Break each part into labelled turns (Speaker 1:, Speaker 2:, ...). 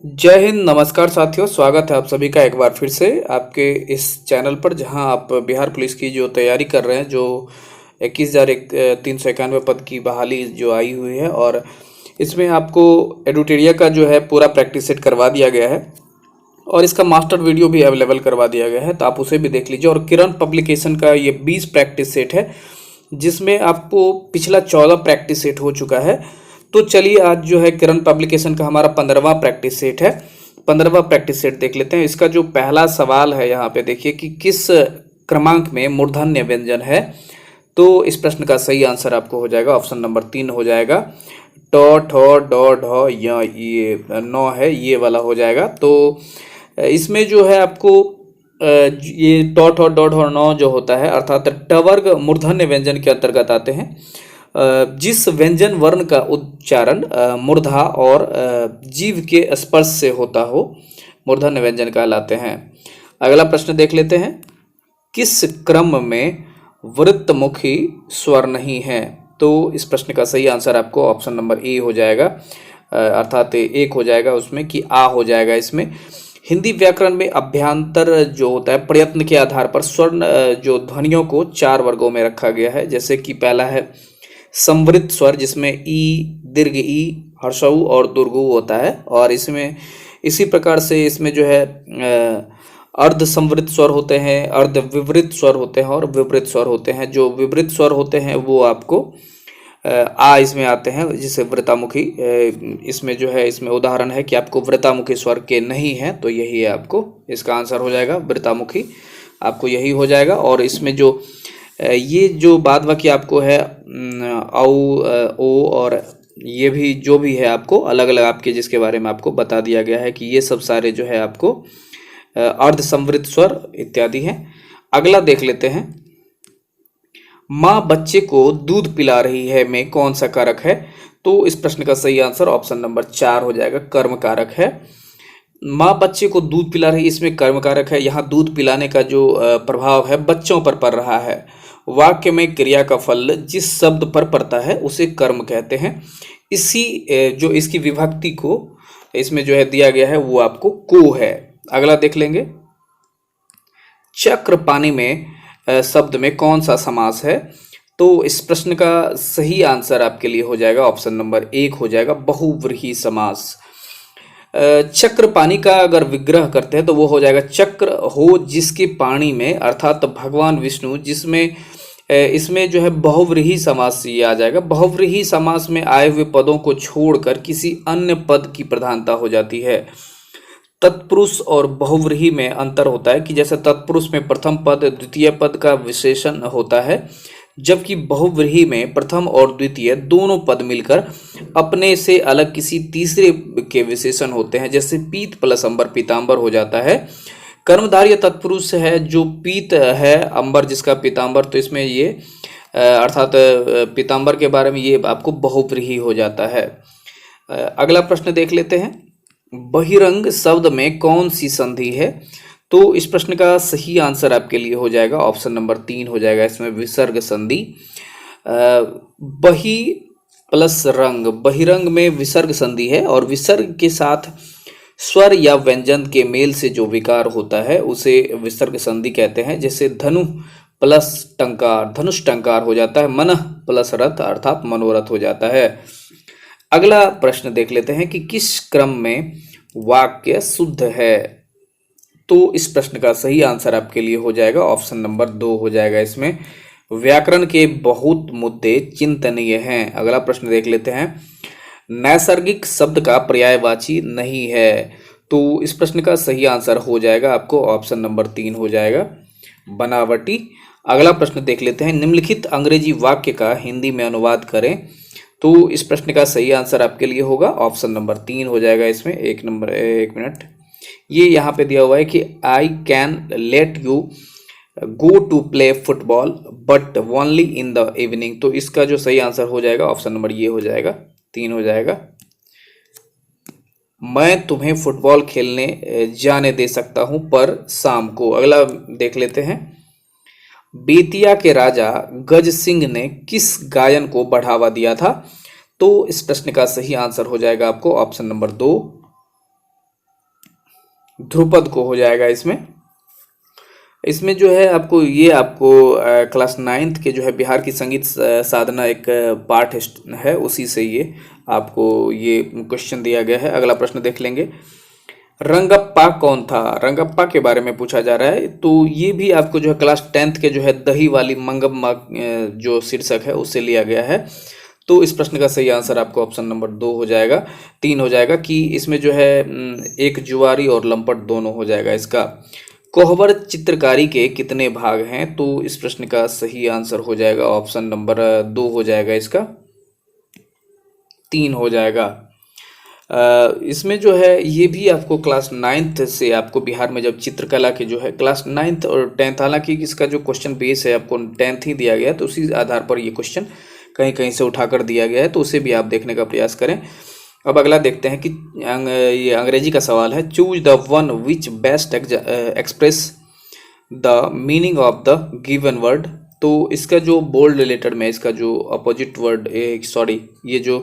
Speaker 1: जय हिंद, नमस्कार साथियों। स्वागत है आप सभी का एक बार फिर से आपके इस चैनल पर, जहां आप बिहार पुलिस की जो तैयारी कर रहे हैं, जो 21,391 पद की बहाली जो आई हुई है, और इसमें आपको एडुटेरिया का जो है पूरा प्रैक्टिस सेट करवा दिया गया है और इसका मास्टर वीडियो भी अवेलेबल करवा दिया गया है, तो आप उसे भी देख लीजिए। और किरण पब्लिकेशन का ये 20 प्रैक्टिस सेट है, जिसमें आपको पिछला 14 प्रैक्टिस सेट हो चुका है। तो चलिए, आज जो है किरण पब्लिकेशन का हमारा 15वां प्रैक्टिस सेट है। 15वां प्रैक्टिस सेट देख लेते हैं। इसका जो पहला सवाल है, यहाँ पे देखिए कि किस क्रमांक में मूर्धन्य व्यंजन है। तो इस प्रश्न का सही आंसर आपको हो जाएगा ऑप्शन नंबर 3 हो जाएगा। ट ठ ड ढ य, ये 9 है, ये वाला हो जाएगा। तो इसमें जो है आपको ये ट ठ ड ढ 9 जो होता है, अर्थात टवर्ग मूर्धन्य व्यंजन के अंतर्गत आते हैं। जिस व्यंजन वर्ण का उच्चारण मूर्धा और जीभ के स्पर्श से होता हो, मूर्धन्य व्यंजन कहलाते हैं। अगला प्रश्न देख लेते हैं। किस क्रम में वृत्तमुखी स्वर नहीं है? तो इस प्रश्न का सही आंसर आपको ऑप्शन नंबर ए हो जाएगा, अर्थात एक हो जाएगा उसमें, कि आ हो जाएगा इसमें। हिंदी व्याकरण में अभ्यांतर जो होता है, प्रयत्न के आधार पर स्वर्ण जो ध्वनियों को 4 वर्गों में रखा गया है। जैसे कि पहला है संवृत स्वर, जिसमें ई, दीर्घ ई, हर्षऊ और दुर्गु होता है। और इसमें इसी प्रकार से इसमें जो है अर्ध संवृत स्वर होते हैं, अर्ध विवृत स्वर होते हैं और विवृत स्वर होते हैं। जो विवृत स्वर होते हैं वो आपको आ इसमें आते हैं, जिसे वृतामुखी इसमें जो है, इसमें उदाहरण है कि आपको वृतामुखी स्वर के नहीं है, तो यही है आपको इसका आंसर हो जाएगा, वृतामुखी आपको यही हो जाएगा। और इसमें जो ये जो बाद बाकी आपको है औ, ओ और ये भी जो भी है आपको अलग अलग आपके, जिसके बारे में आपको बता दिया गया है कि ये सब सारे जो है आपको अर्ध संवृत स्वर इत्यादि हैं। अगला देख लेते हैं। माँ बच्चे को दूध पिला रही है में कौन सा कारक है? तो इस प्रश्न का सही आंसर ऑप्शन नंबर 4 हो जाएगा, कर्म कारक है। माँ बच्चे को दूध पिला रही, इसमें कर्म कारक है। यहाँ दूध पिलाने का जो प्रभाव है बच्चों पर पड़ रहा है। वाक्य में क्रिया का फल जिस शब्द पर पड़ता है उसे कर्म कहते हैं। इसी जो इसकी विभक्ति को इसमें जो है दिया गया है वो आपको को है। अगला देख लेंगे। चक्र पानी में शब्द में कौन सा समास है? तो इस प्रश्न का सही आंसर आपके लिए हो जाएगा ऑप्शन नंबर 1 हो जाएगा, बहुव्रीहि समास। चक्र पानी का अगर विग्रह करते हैं तो वो हो जाएगा चक्र हो जिसके पानी में, अर्थात भगवान विष्णु, जिसमें इसमें जो है बहुव्रीहि समास ये आ जाएगा। बहुव्रीहि समास में आए हुए पदों को छोड़कर किसी अन्य पद की प्रधानता हो जाती है। तत्पुरुष और बहुव्रीहि में अंतर होता है कि जैसे तत्पुरुष में प्रथम पद द्वितीय पद का विशेषण होता है, जबकि बहुव्रीहि में प्रथम और द्वितीय दोनों पद मिलकर अपने से अलग किसी तीसरे के विशेषण होते हैं। जैसे पीत प्लस अंबर पीतांबर हो जाता है। कर्मधारय तत्पुरुष है जो पीत है, अंबर जिसका पीतांबर, तो इसमें ये अर्थात पीतांबर के बारे में ये आपको बहुव्रीहि हो जाता है। अगला प्रश्न देख लेते हैं। बहिरंग शब्द में कौन सी संधि है? तो इस प्रश्न का सही आंसर आपके लिए हो जाएगा ऑप्शन नंबर 3 हो जाएगा, इसमें विसर्ग संधि। बहि प्लस रंग, बहिरंग में विसर्ग संधि है और विसर्ग के साथ स्वर या व्यंजन के मेल से जो विकार होता है उसे विसर्ग संधि कहते हैं। जैसे धनु प्लस टंकार, धनुष टंकार हो जाता है। मनः प्लस रथ, अर्थात मनोरथ हो जाता है। अगला प्रश्न देख लेते हैं कि किस क्रम में वाक्य शुद्ध है? तो इस प्रश्न का सही आंसर आपके लिए हो जाएगा ऑप्शन नंबर 2 हो जाएगा। इसमें व्याकरण के बहुत मुद्दे चिंतनीय हैं। अगला प्रश्न देख लेते हैं। नैसर्गिक शब्द का पर्यायवाची नहीं है। तो इस प्रश्न का सही आंसर हो जाएगा आपको ऑप्शन नंबर 3 हो जाएगा, बनावटी। अगला प्रश्न देख लेते हैं। निम्नलिखित अंग्रेजी वाक्य का हिंदी में अनुवाद करें। तो इस प्रश्न का सही आंसर आपके लिए होगा ऑप्शन नंबर 3 हो जाएगा। इसमें एक मिनट, ये यहाँ पे दिया हुआ है कि I can let you go to play football but only in the evening. तो इसका जो सही आंसर हो जाएगा ऑप्शन नंबर ये हो जाएगा, 3 हो जाएगा। मैं तुम्हें फुटबॉल खेलने जाने दे सकता हूं पर शाम को। अगला देख लेते हैं। बेतिया के राजा गज सिंह ने किस गायन को बढ़ावा दिया था? तो इस प्रश्न का सही आंसर हो जाएगा आपको ऑप्शन नंबर 2, ध्रुपद को हो जाएगा इसमें। इसमें जो है आपको क्लास 9th के जो है बिहार की संगीत साधना एक पार्ट है, उसी से ये आपको ये क्वेश्चन दिया गया है। अगला प्रश्न देख लेंगे, रंगप्पा कौन था? रंगप्पा के बारे में पूछा जा रहा है। तो ये भी आपको जो है क्लास 10th के जो है दही वाली मंगम्मा जो शीर्षक है उससे लिया गया है। तो इस प्रश्न का सही आंसर आपको ऑप्शन नंबर 2 हो जाएगा, 3 हो जाएगा कि इसमें जो है एक जुआरी और लंपट दोनों हो जाएगा इसका। कोहबर चित्रकारी के कितने भाग हैं? तो इस प्रश्न का सही आंसर हो जाएगा ऑप्शन नंबर 2 हो जाएगा इसका, 3 हो जाएगा। इसमें जो है ये भी आपको क्लास 9th से आपको बिहार में जब चित्रकला के जो है क्लास 9th और 10th, हालांकि इसका जो क्वेश्चन बेस है आपको 10th ही दिया गया है, तो उसी आधार पर ये क्वेश्चन कहीं कहीं से उठाकर दिया गया है, तो उसे भी आप देखने का प्रयास करें। अब अगला देखते हैं कि ये अंग्रेजी का सवाल है, choose the one which best express the meaning of the given word. तो इसका जो बोल्ड रिलेटेड में इसका जो अपोजिट वर्ड ये जो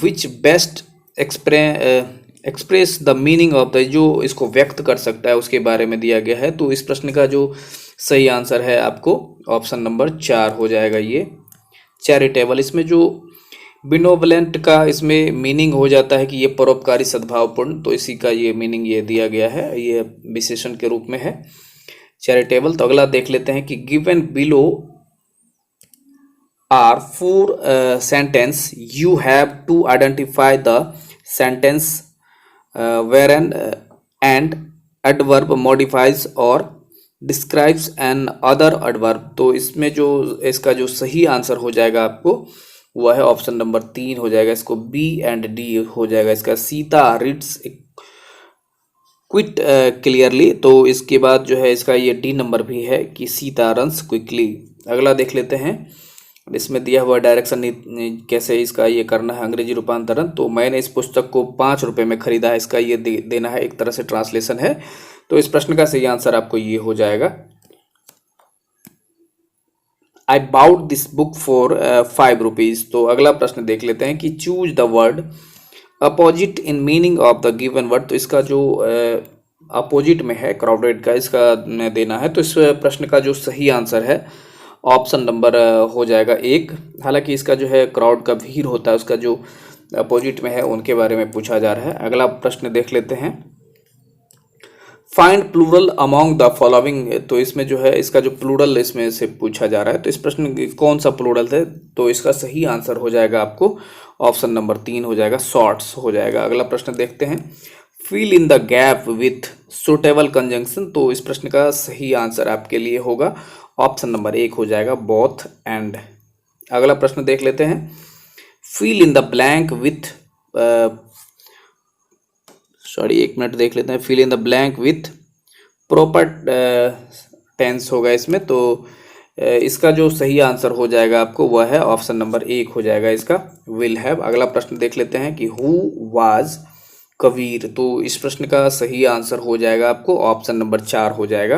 Speaker 1: विच best express the meaning of the, जो इसको व्यक्त कर सकता है उसके बारे में दिया गया है। तो इस प्रश्न का जो सही आंसर है आपको ऑप्शन नंबर 4 हो जाएगा, ये चैरिटेबल। इसमें जो बिनोवलेंट का इसमें मीनिंग हो जाता है कि ये परोपकारी सद्भावपूर्ण, तो इसी का ये मीनिंग ये दिया गया है, ये विशेषण के रूप में है चैरिटेबल। तो अगला देख लेते हैं कि given below are 4 sentence, you have to identify the sentence where and adverb modifies और डिस्क्राइब्स एन अदर एडवर्ब। तो इसमें जो इसका जो सही आंसर हो जाएगा आपको वह है ऑप्शन नंबर 3 हो जाएगा, इसको बी एंड डी हो जाएगा इसका। सीता रीड्स क्विट क्लियरली, तो इसके बाद जो है इसका ये डी नंबर भी है कि सीता रन्स क्विकली। अगला देख लेते हैं, इसमें दिया हुआ डायरेक्शन कैसे इसका ये करना है अंग्रेजी रूपांतरण। तो मैंने इस पुस्तक को 5 रुपये में खरीदा है, इसका ये देना है, एक तरह से ट्रांसलेशन है। तो इस प्रश्न का सही आंसर आपको ये हो जाएगा, I bought this book for 5 rupees. तो अगला प्रश्न देख लेते हैं कि choose the word opposite in meaning of the given word. तो इसका जो अपोजिट में है क्राउडेड का, इसका देना है। तो इस प्रश्न का जो सही आंसर है ऑप्शन नंबर हो जाएगा 1। हालांकि इसका जो है क्राउड का भीड़ होता है, उसका जो अपोजिट में है उनके बारे में पूछा जा रहा है। अगला प्रश्न देख लेते हैं, find plural among the following. तो इसमें जो है इसका जो प्लूरल इसमें से पूछा जा रहा है, तो इस प्रश्न कौन सा प्लूरल है? तो इसका सही आंसर हो जाएगा आपको ऑप्शन नंबर 3 हो जाएगा, शॉर्ट्स हो जाएगा। अगला प्रश्न देखते हैं, fill in the gap with suitable conjunction. तो इस प्रश्न का सही आंसर आपके लिए होगा ऑप्शन नंबर 1 हो जाएगा, बोथ एंड। अगला प्रश्न देख लेते हैं, fill in the blank with एक मिनट देख लेते हैं, fill in the blank with proper tense होगा इसमें। तो इसका जो सही आंसर हो जाएगा आपको वह है ऑप्शन नंबर 1 हो जाएगा इसका, विल हैव। अगला प्रश्न देख लेते हैं कि हु वाज कबीर। तो इस प्रश्न का सही आंसर हो जाएगा आपको ऑप्शन नंबर 4 हो जाएगा।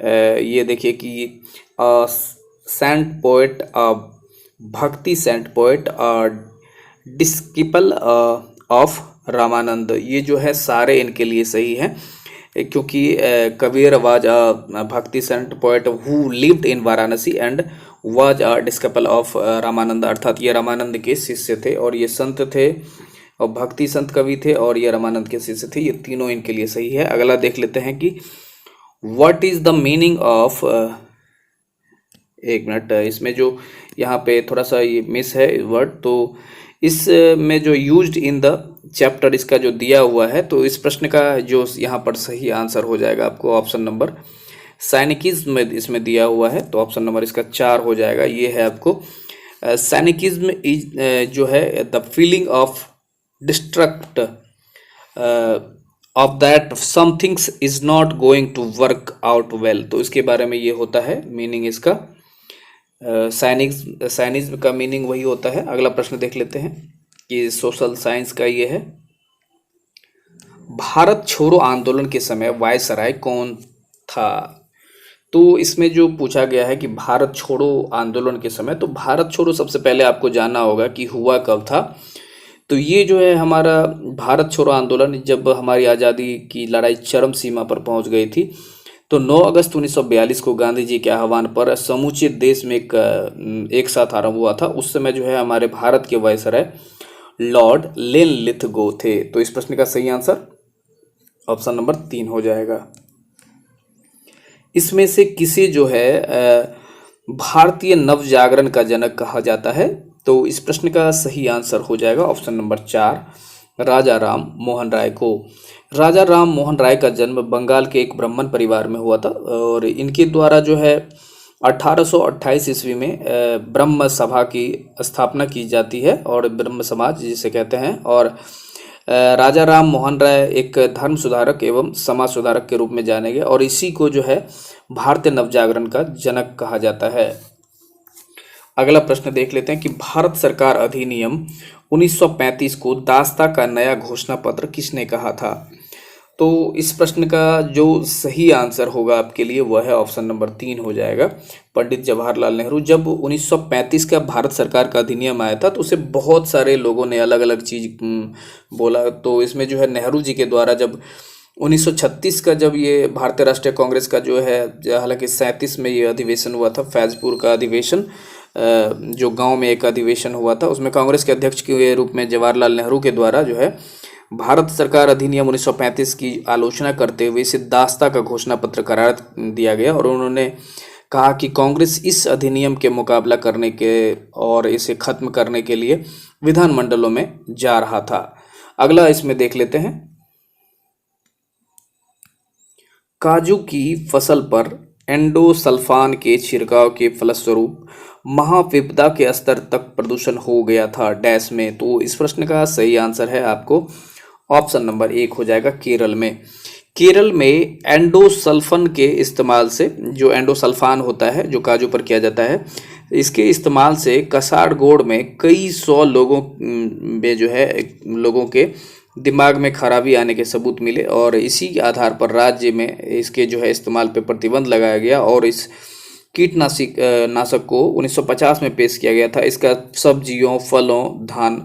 Speaker 1: ये देखिए कि सेंट पोएट, भक्ति सेंट पोएट और डिस्किपल ऑफ रामानंद, ये जो है सारे इनके लिए सही है, क्योंकि Kabir was a bhakti saint poet who lived in Varanasi and was a disciple of Ramanand, अर्थात ये रामानंद के शिष्य थे और ये संत थे, और भक्ति संत कवि थे और ये रामानंद के शिष्य थे। ये तीनों इनके लिए सही है। अगला देख लेते हैं कि what is the meaning of, एक मिनट, इसमें जो यहाँ पे थोड़ा सा ये मिस है वर्ड, तो इसमें जो यूज्ड इन द चैप्टर इसका जो दिया हुआ है, तो इस प्रश्न का जो यहाँ पर सही आंसर हो जाएगा आपको ऑप्शन नंबर सैनिकिज्म में इसमें दिया हुआ है, तो ऑप्शन नंबर इसका 4 हो जाएगा। ये है आपको सैनिकिज्म इज जो है the feeling of distrust of that somethings is not going to work out well. तो इसके बारे में ये होता है मीनिंग इसका, साइनिज्म का मीनिंग वही होता है। अगला प्रश्न देख लेते हैं कि सोशल साइंस का ये है, भारत छोड़ो आंदोलन के समय वायसराय कौन था? तो इसमें जो पूछा गया है कि भारत छोड़ो आंदोलन के समय, तो भारत छोड़ो सबसे पहले आपको जानना होगा कि हुआ कब था। तो ये जो है हमारा भारत छोड़ो आंदोलन, जब हमारी आज़ादी की लड़ाई चरम सीमा पर पहुंच गई थी, तो 9 अगस्त 1942 को गांधी जी के आह्वान पर समूचे देश में एक साथ आरंभ हुआ था। उस समय जो है हमारे भारत के वायसराय लॉर्ड लिनलिथगो थे। तो इस प्रश्न का सही आंसर ऑप्शन नंबर 3 हो जाएगा। इसमें से किसे जो है भारतीय नव जागरण का जनक कहा जाता है? तो इस प्रश्न का सही आंसर हो जाएगा ऑप्शन नंबर 4, राजा राम मोहन राय को। राजा राम मोहन राय का जन्म बंगाल के एक ब्राह्मण परिवार में हुआ था और इनके द्वारा जो है 1828 ईस्वी में ब्रह्म सभा की स्थापना की जाती है और ब्रह्म समाज जिसे कहते हैं। और राजा राम मोहन राय एक धर्म सुधारक एवं समाज सुधारक के रूप में जाने गए और इसी को जो है भारतीय नवजागरण का जनक कहा जाता है। अगला प्रश्न देख लेते हैं कि भारत सरकार अधिनियम 1935 को दास्ता का नया घोषणा पत्र किसने कहा था? तो इस प्रश्न का जो सही आंसर होगा आपके लिए वह है ऑप्शन नंबर 3 हो जाएगा, पंडित जवाहरलाल नेहरू। जब 1935 का भारत सरकार का अधिनियम आया था तो उसे बहुत सारे लोगों ने अलग अलग चीज बोला। तो इसमें जो है नेहरू जी के द्वारा जब 1936 का जब ये भारतीय राष्ट्रीय कांग्रेस का जो है, हालांकि 37 में ये अधिवेशन हुआ था, फैजपुर का अधिवेशन, जो गांव में एक अधिवेशन हुआ था, उसमें कांग्रेस के अध्यक्ष के रूप में जवाहरलाल नेहरू के द्वारा जो है भारत सरकार अधिनियम 1935 की आलोचना करते हुए इसे दास्ता का घोषणा पत्र करार दिया गया और उन्होंने कहा कि कांग्रेस इस अधिनियम के मुकाबला करने के और इसे खत्म करने के लिए विधानमंडलों में जा रहा था। अगला इसमें देख लेते हैं, काजू की फसल पर एंडोसल्फान के छिड़काव के फलस्वरूप महाविपदा के स्तर तक प्रदूषण हो गया था डैश में। तो इस प्रश्न का सही आंसर है आपको ऑप्शन नंबर 1 हो जाएगा, केरल में। केरल में एंडोसल्फन के इस्तेमाल से, जो एंडोसल्फान होता है जो काजू पर किया जाता है, इसके इस्तेमाल से कसारगोड में कई 100 लोगों में जो है लोगों के दिमाग में खराबी आने के सबूत मिले और इसी आधार पर राज्य में इसके जो है इस्तेमाल पर प्रतिबंध लगाया गया और इस नाशक को 1950 में पेश किया गया था। इसका सब्जियों, फलों, धान,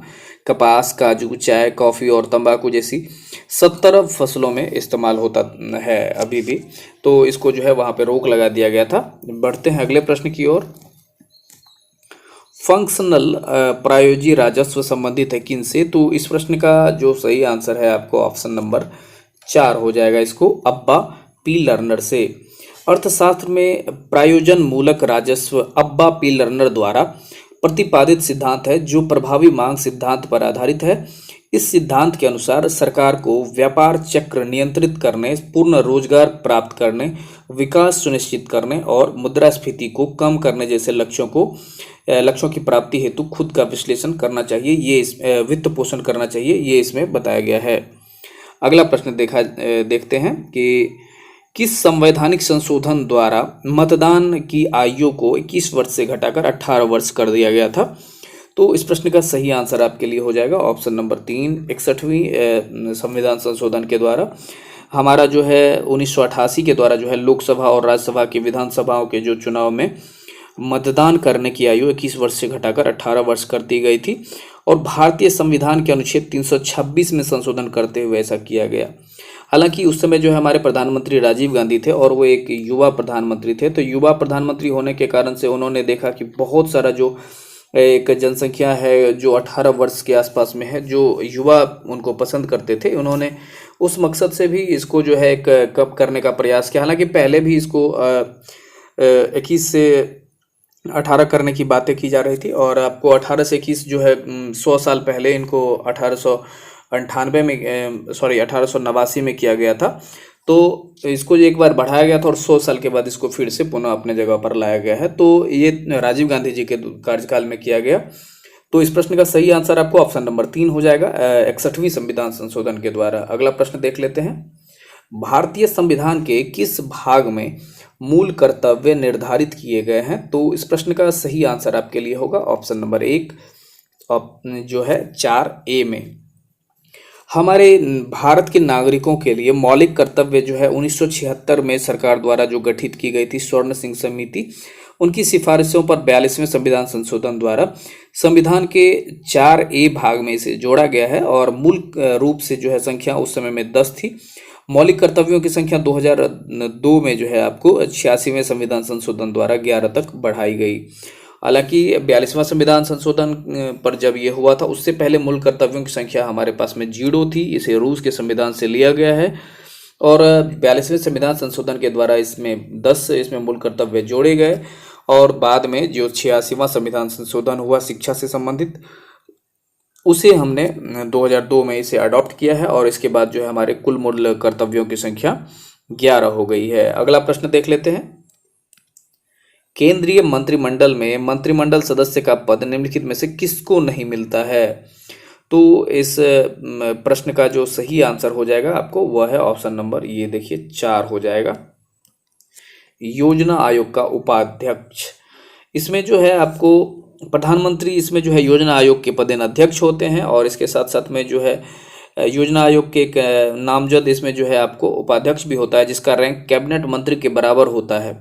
Speaker 1: कपास, काजू, चाय, कॉफ़ी और तंबाकू जैसी 70 फसलों में इस्तेमाल होता है अभी भी। तो इसको जो है वहाँ पे रोक लगा दिया गया था। बढ़ते हैं अगले प्रश्न की ओर। फंक्शनल प्रायोजी राजस्व संबंधित है किनसे? तो इस प्रश्न का जो सही आंसर है आपको ऑप्शन नंबर 4 हो जाएगा, इसको अब्बा पी लर्नर से। अर्थशास्त्र में प्रायोजन मूलक राजस्व अब्बा पी लर्नर द्वारा प्रतिपादित सिद्धांत है जो प्रभावी मांग सिद्धांत पर आधारित है। इस सिद्धांत के अनुसार सरकार को व्यापार चक्र नियंत्रित करने, पूर्ण रोजगार प्राप्त करने, विकास सुनिश्चित करने और मुद्रास्फीति को कम करने जैसे लक्ष्यों की प्राप्ति हेतु खुद का विश्लेषण करना चाहिए, ये वित्त पोषण करना चाहिए, ये इसमें बताया गया है। अगला प्रश्न देखते हैं कि किस संवैधानिक संशोधन द्वारा मतदान की आयु को 21 वर्ष से घटाकर 18 वर्ष कर दिया गया था? तो इस प्रश्न का सही आंसर आपके लिए हो जाएगा ऑप्शन नंबर 3, 61वीं संविधान संशोधन के द्वारा। हमारा जो है 1988 के द्वारा जो है लोकसभा और राज्यसभा की विधानसभाओं के जो चुनाव में मतदान करने की आयु 21 वर्ष से घटाकर 18 वर्ष कर दी गई थी और भारतीय संविधान के अनुच्छेद 326 में संशोधन करते हुए ऐसा किया गया। हालांकि उस समय जो है हमारे प्रधानमंत्री राजीव गांधी थे और वो एक युवा प्रधानमंत्री थे। तो युवा प्रधानमंत्री होने के कारण से उन्होंने देखा कि बहुत सारा जो एक जनसंख्या है जो 18 वर्ष के आसपास में है, जो युवा उनको पसंद करते थे, उन्होंने उस मकसद से भी इसको जो है एक कम करने का प्रयास किया। हालांकि पहले भी इसको 21 से 18 करने की बातें की जा रही थी और आपको 18 से 21 जो है 100 साल पहले इनको 1889 में किया गया था। तो इसको एक बार बढ़ाया गया था और 100 साल के बाद इसको फिर से पुनः अपने जगह पर लाया गया है। तो ये राजीव गांधी जी के कार्यकाल में किया गया। तो इस प्रश्न का सही आंसर आपको ऑप्शन नंबर 3 हो जाएगा, 61वीं संविधान संशोधन के द्वारा। अगला प्रश्न देख लेते हैं, भारतीय संविधान के किस भाग में मूल कर्तव्य निर्धारित किए गए हैं? तो इस प्रश्न का सही आंसर आपके लिए होगा ऑप्शन नंबर 1 जो है 4A में। हमारे भारत के नागरिकों के लिए मौलिक कर्तव्य जो है 1976 में सरकार द्वारा जो गठित की गई थी स्वर्ण सिंह समिति, उनकी सिफारिशों पर 42वें संविधान संशोधन द्वारा संविधान के 4A भाग में इसे जोड़ा गया है और मूल रूप से जो है संख्या उस समय में 10 थी। मौलिक कर्तव्यों की संख्या 2002 में जो है आपको 86वें संविधान संशोधन द्वारा 11 तक बढ़ाई गई। हालांकि 42वां संविधान संशोधन पर जब ये हुआ था उससे पहले मूल कर्तव्यों की संख्या हमारे पास में 0 थी। इसे रूस के संविधान से लिया गया है और 42वें संविधान संशोधन के द्वारा इसमें 10 इसमें मूल कर्तव्य जोड़े गए और बाद में जो 86वां संविधान संशोधन हुआ शिक्षा से संबंधित, उसे हमने 2002 में इसे अडॉप्ट किया है और इसके बाद जो है हमारे कुल मूल कर्तव्यों की संख्या 11 हो गई है। अगला प्रश्न देख लेते हैं। केंद्रीय मंत्रिमंडल में मंत्रिमंडल सदस्य का पद निम्नलिखित में से किसको नहीं मिलता है? तो इस प्रश्न का जो सही आंसर हो जाएगा आपको वह है ऑप्शन नंबर ये देखिए 4 हो जाएगा, योजना आयोग का उपाध्यक्ष। इसमें जो है आपको प्रधानमंत्री इसमें जो है योजना आयोग के पदेन अध्यक्ष होते हैं और इसके साथ साथ में जो है योजना आयोग के एक नामजद इसमें जो है आपको उपाध्यक्ष भी होता है जिसका रैंक कैबिनेट मंत्री के बराबर होता है।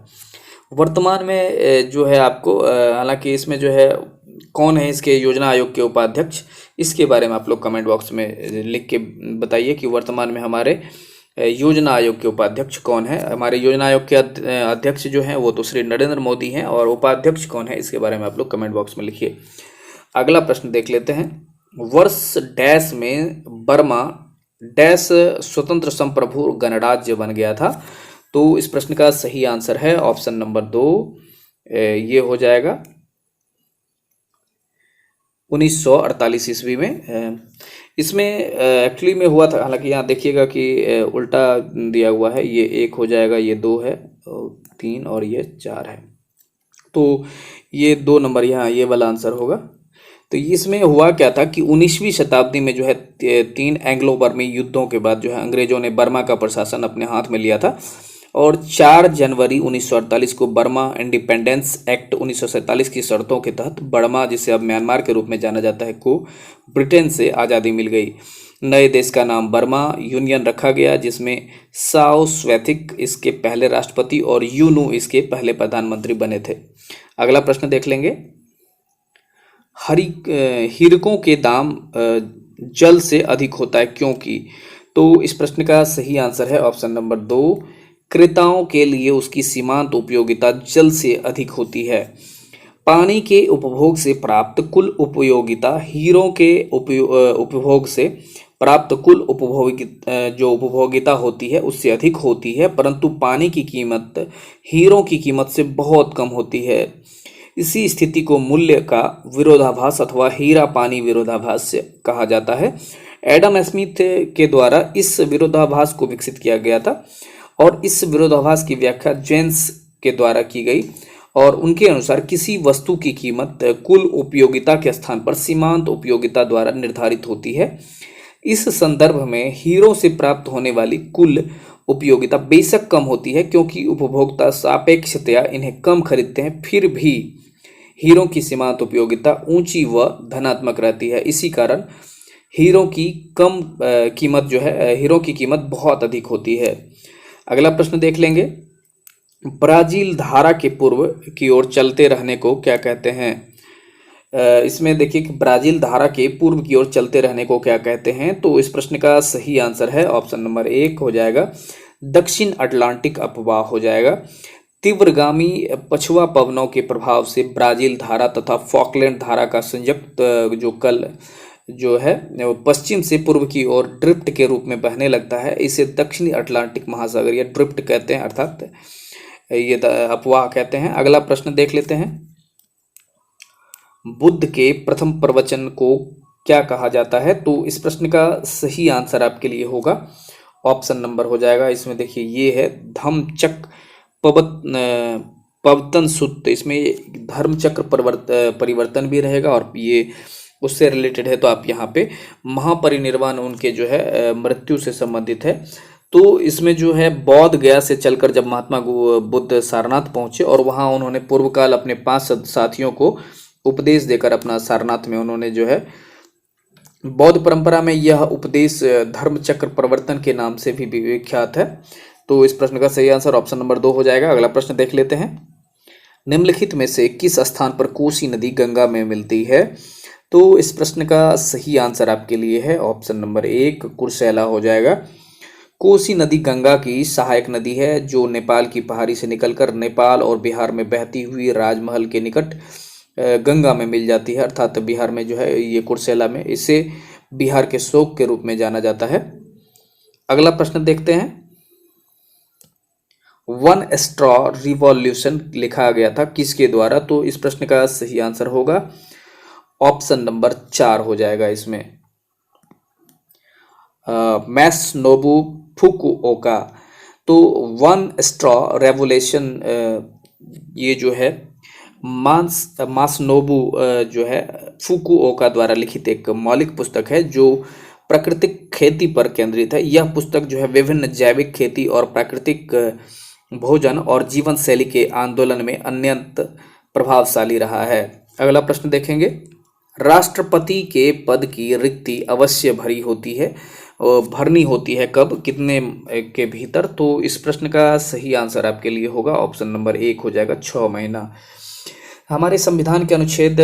Speaker 1: वर्तमान में जो है आपको हालांकि इसमें जो है कौन है इसके योजना आयोग के उपाध्यक्ष, इसके बारे में आप लोग कमेंट बॉक्स में लिख के बताइए कि वर्तमान में हमारे योजना आयोग के उपाध्यक्ष कौन है। हमारे योजना आयोग के अध्यक्ष जो हैं वो तो श्री नरेंद्र मोदी हैं और उपाध्यक्ष कौन है इसके बारे में आप लोग कमेंट बॉक्स में लिखिए। अगला प्रश्न देख लेते हैं। वर्ष डैश में बर्मा डैश स्वतंत्र संप्रभु गणराज्य बन गया था? तो इस प्रश्न का सही आंसर है ऑप्शन नंबर 2 ये हो जाएगा 1948 ईस्वी में। इसमें एक्चुअली में हुआ था, हालांकि यहाँ देखिएगा कि उल्टा दिया हुआ है, ये 1 हो जाएगा, ये 2 है, 3 और ये 4 है, तो ये 2 नंबर यहाँ ये वाला आंसर होगा। तो इसमें हुआ क्या था कि 19वीं शताब्दी में जो है 3 एंग्लो बर्मी युद्धों के बाद जो है अंग्रेजों ने बर्मा का प्रशासन अपने हाथ में लिया था और 4 जनवरी 1948 को बर्मा इंडिपेंडेंस एक्ट 1947 की शर्तों के तहत बर्मा, जिसे अब म्यांमार के रूप में जाना जाता है, को ब्रिटेन से आज़ादी मिल गई। नए देश का नाम बर्मा यूनियन रखा गया जिसमें साओ स्वेथिक इसके पहले राष्ट्रपति और यूनू इसके पहले प्रधानमंत्री बने थे। अगला प्रश्न देख लेंगे। हीरकों के दाम जल से अधिक होता है क्योंकि? तो इस प्रश्न का सही आंसर है ऑप्शन नंबर 2, क्रेताओं के लिए उसकी सीमांत उपयोगिता जल से अधिक होती है। पानी के उपभोग से प्राप्त कुल उपयोगिता हीरों के उपभोग से प्राप्त कुल उपभोगिता होती है उससे अधिक होती है, परंतु पानी की कीमत हीरों की कीमत से बहुत कम होती है। इसी स्थिति को मूल्य का विरोधाभास अथवा हीरा पानी विरोधाभास कहा जाता है। एडम स्मिथ के द्वारा इस विरोधाभास को विकसित किया गया था और इस विरोधाभास की व्याख्या जेम्स के द्वारा की गई और उनके अनुसार किसी वस्तु की कीमत कुल उपयोगिता के स्थान पर सीमांत उपयोगिता द्वारा निर्धारित होती है। इस संदर्भ में हीरों से प्राप्त होने वाली कुल उपयोगिता बेशक कम होती है क्योंकि उपभोक्ता सापेक्षतया इन्हें कम खरीदते हैं, फिर भी हीरों की सीमांत उपयोगिता ऊंची व धनात्मक रहती है। इसी कारण हीरों की कीमत बहुत अधिक होती है। अगला प्रश्न देख लेंगे। ब्राजील धारा के पूर्व की ओर चलते रहने को क्या कहते हैं? इसमें देखिए कि ब्राजील धारा के पूर्व की ओर चलते रहने को क्या कहते हैं? तो इस प्रश्न का सही आंसर है ऑप्शन नंबर 1 हो जाएगा, दक्षिण अटलांटिक अपवाह हो जाएगा। तीव्रगामी पछुआ पवनों के प्रभाव से ब्राजील धारा तथा फॉकलैंड धारा का संयुक्त जो है पश्चिम से पूर्व की ओर ड्रिफ्ट के रूप में बहने लगता है। इसे दक्षिणी अटलांटिक महासागर या ड्रिफ्ट कहते हैं, अर्थात ये अपवाह कहते हैं। अगला प्रश्न देख लेते हैं। बुद्ध के प्रथम प्रवचन को क्या कहा जाता है? तो इस प्रश्न का सही आंसर आपके लिए होगा ऑप्शन नंबर हो जाएगा, इसमें देखिए ये है धम्मचक्र पवतन सूत्र। इसमें धर्मचक्र परिवर्तन भी रहेगा और ये उससे रिलेटेड है, तो आप यहाँ पे महापरिनिर्वाण उनके जो है मृत्यु से संबंधित है। तो इसमें जो है बौद्ध गया से चलकर जब महात्मा बुद्ध सारनाथ पहुंचे और वहाँ उन्होंने पूर्व काल अपने 5 साथियों को उपदेश देकर अपना सारनाथ में उन्होंने जो है बौद्ध परंपरा में यह उपदेश धर्मचक्र परिवर्तन के नाम से भी विख्यात है। तो इस प्रश्न का सही आंसर ऑप्शन नंबर 2 हो जाएगा। अगला प्रश्न देख लेते हैं। निम्नलिखित में से किस स्थान पर कोसी नदी गंगा में मिलती है? तो इस प्रश्न का सही आंसर आपके लिए है ऑप्शन नंबर 1 कुर्सेला हो जाएगा। कोसी नदी गंगा की सहायक नदी है जो नेपाल की पहाड़ी से निकलकर नेपाल और बिहार में बहती हुई राजमहल के निकट गंगा में मिल जाती है, अर्थात बिहार में जो है ये कुर्सेला में, इसे बिहार के शोक के रूप में जाना जाता है। अगला प्रश्न देखते हैं। वन स्ट्रॉ रिवॉल्यूशन लिखा गया था किसके द्वारा? तो इस प्रश्न का सही आंसर होगा ऑप्शन नंबर 4 हो जाएगा इसमें, मैसनोबु फुकुओका। तो वन स्ट्रॉ रेवोल्यूशन ये जो है मासनोबु जो है फुकुओका द्वारा लिखित एक मौलिक पुस्तक है जो प्राकृतिक खेती पर केंद्रित है। यह पुस्तक जो है विभिन्न जैविक खेती और प्राकृतिक भोजन और जीवन शैली के आंदोलन में अत्यंत प्रभावशाली रहा है। अगला प्रश्न देखेंगे। राष्ट्रपति के पद की रिक्ति अवश्य भरी होती है और भरनी होती है कब, कितने के भीतर? तो इस प्रश्न का सही आंसर आपके लिए होगा ऑप्शन नंबर 1 हो जाएगा 6 महीना। हमारे संविधान के अनुच्छेद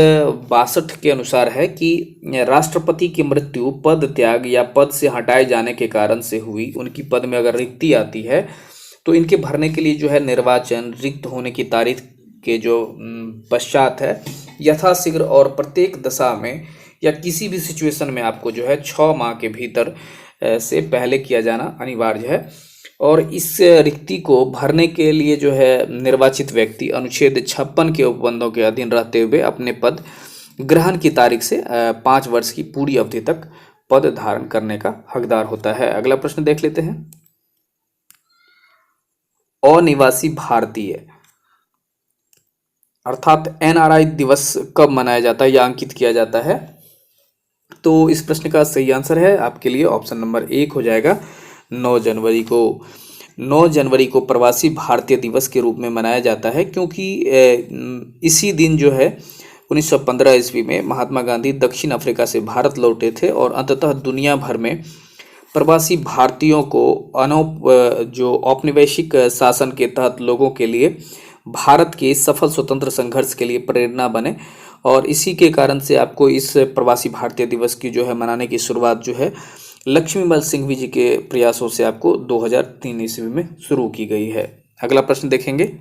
Speaker 1: 62 के अनुसार है कि राष्ट्रपति की मृत्यु पद त्याग या पद से हटाए जाने के कारण से हुई, उनकी पद में अगर रिक्ति आती है तो इनके भरने के लिए जो है निर्वाचन रिक्त होने की तारीख के जो पश्चात है यथाशीघ्र और प्रत्येक दशा में या किसी भी सिचुएशन में आपको जो है 6 माह के भीतर से पहले किया जाना अनिवार्य है। और इस रिक्ति को भरने के लिए जो है निर्वाचित व्यक्ति अनुच्छेद 56 के उपबंधों के अधीन रहते हुए अपने पद ग्रहण की तारीख से 5 वर्ष की पूरी अवधि तक पद धारण करने का हकदार होता है। अगला प्रश्न देख लेते हैं। अनिवासी भारतीय अर्थात एनआरआई दिवस कब मनाया जाता है या अंकित किया जाता है? तो इस प्रश्न का सही आंसर है आपके लिए ऑप्शन नंबर 1 हो जाएगा 9 जनवरी को। 9 जनवरी को प्रवासी भारतीय दिवस के रूप में मनाया जाता है क्योंकि इसी दिन जो है 1915 ईस्वी में महात्मा गांधी दक्षिण अफ्रीका से भारत लौटे थे और अंततः दुनिया भर में प्रवासी भारतीयों को जो औपनिवेशिक शासन के तहत लोगों के लिए भारत के सफल स्वतंत्र संघर्ष के लिए प्रेरणा बने। और इसी के कारण से आपको इस प्रवासी भारतीय दिवस की जो है मनाने की शुरुआत जो है लक्ष्मीमल सिंघवी जी के प्रयासों से आपको 2003 ईस्वी में शुरू की गई है। अगला प्रश्न देखेंगे।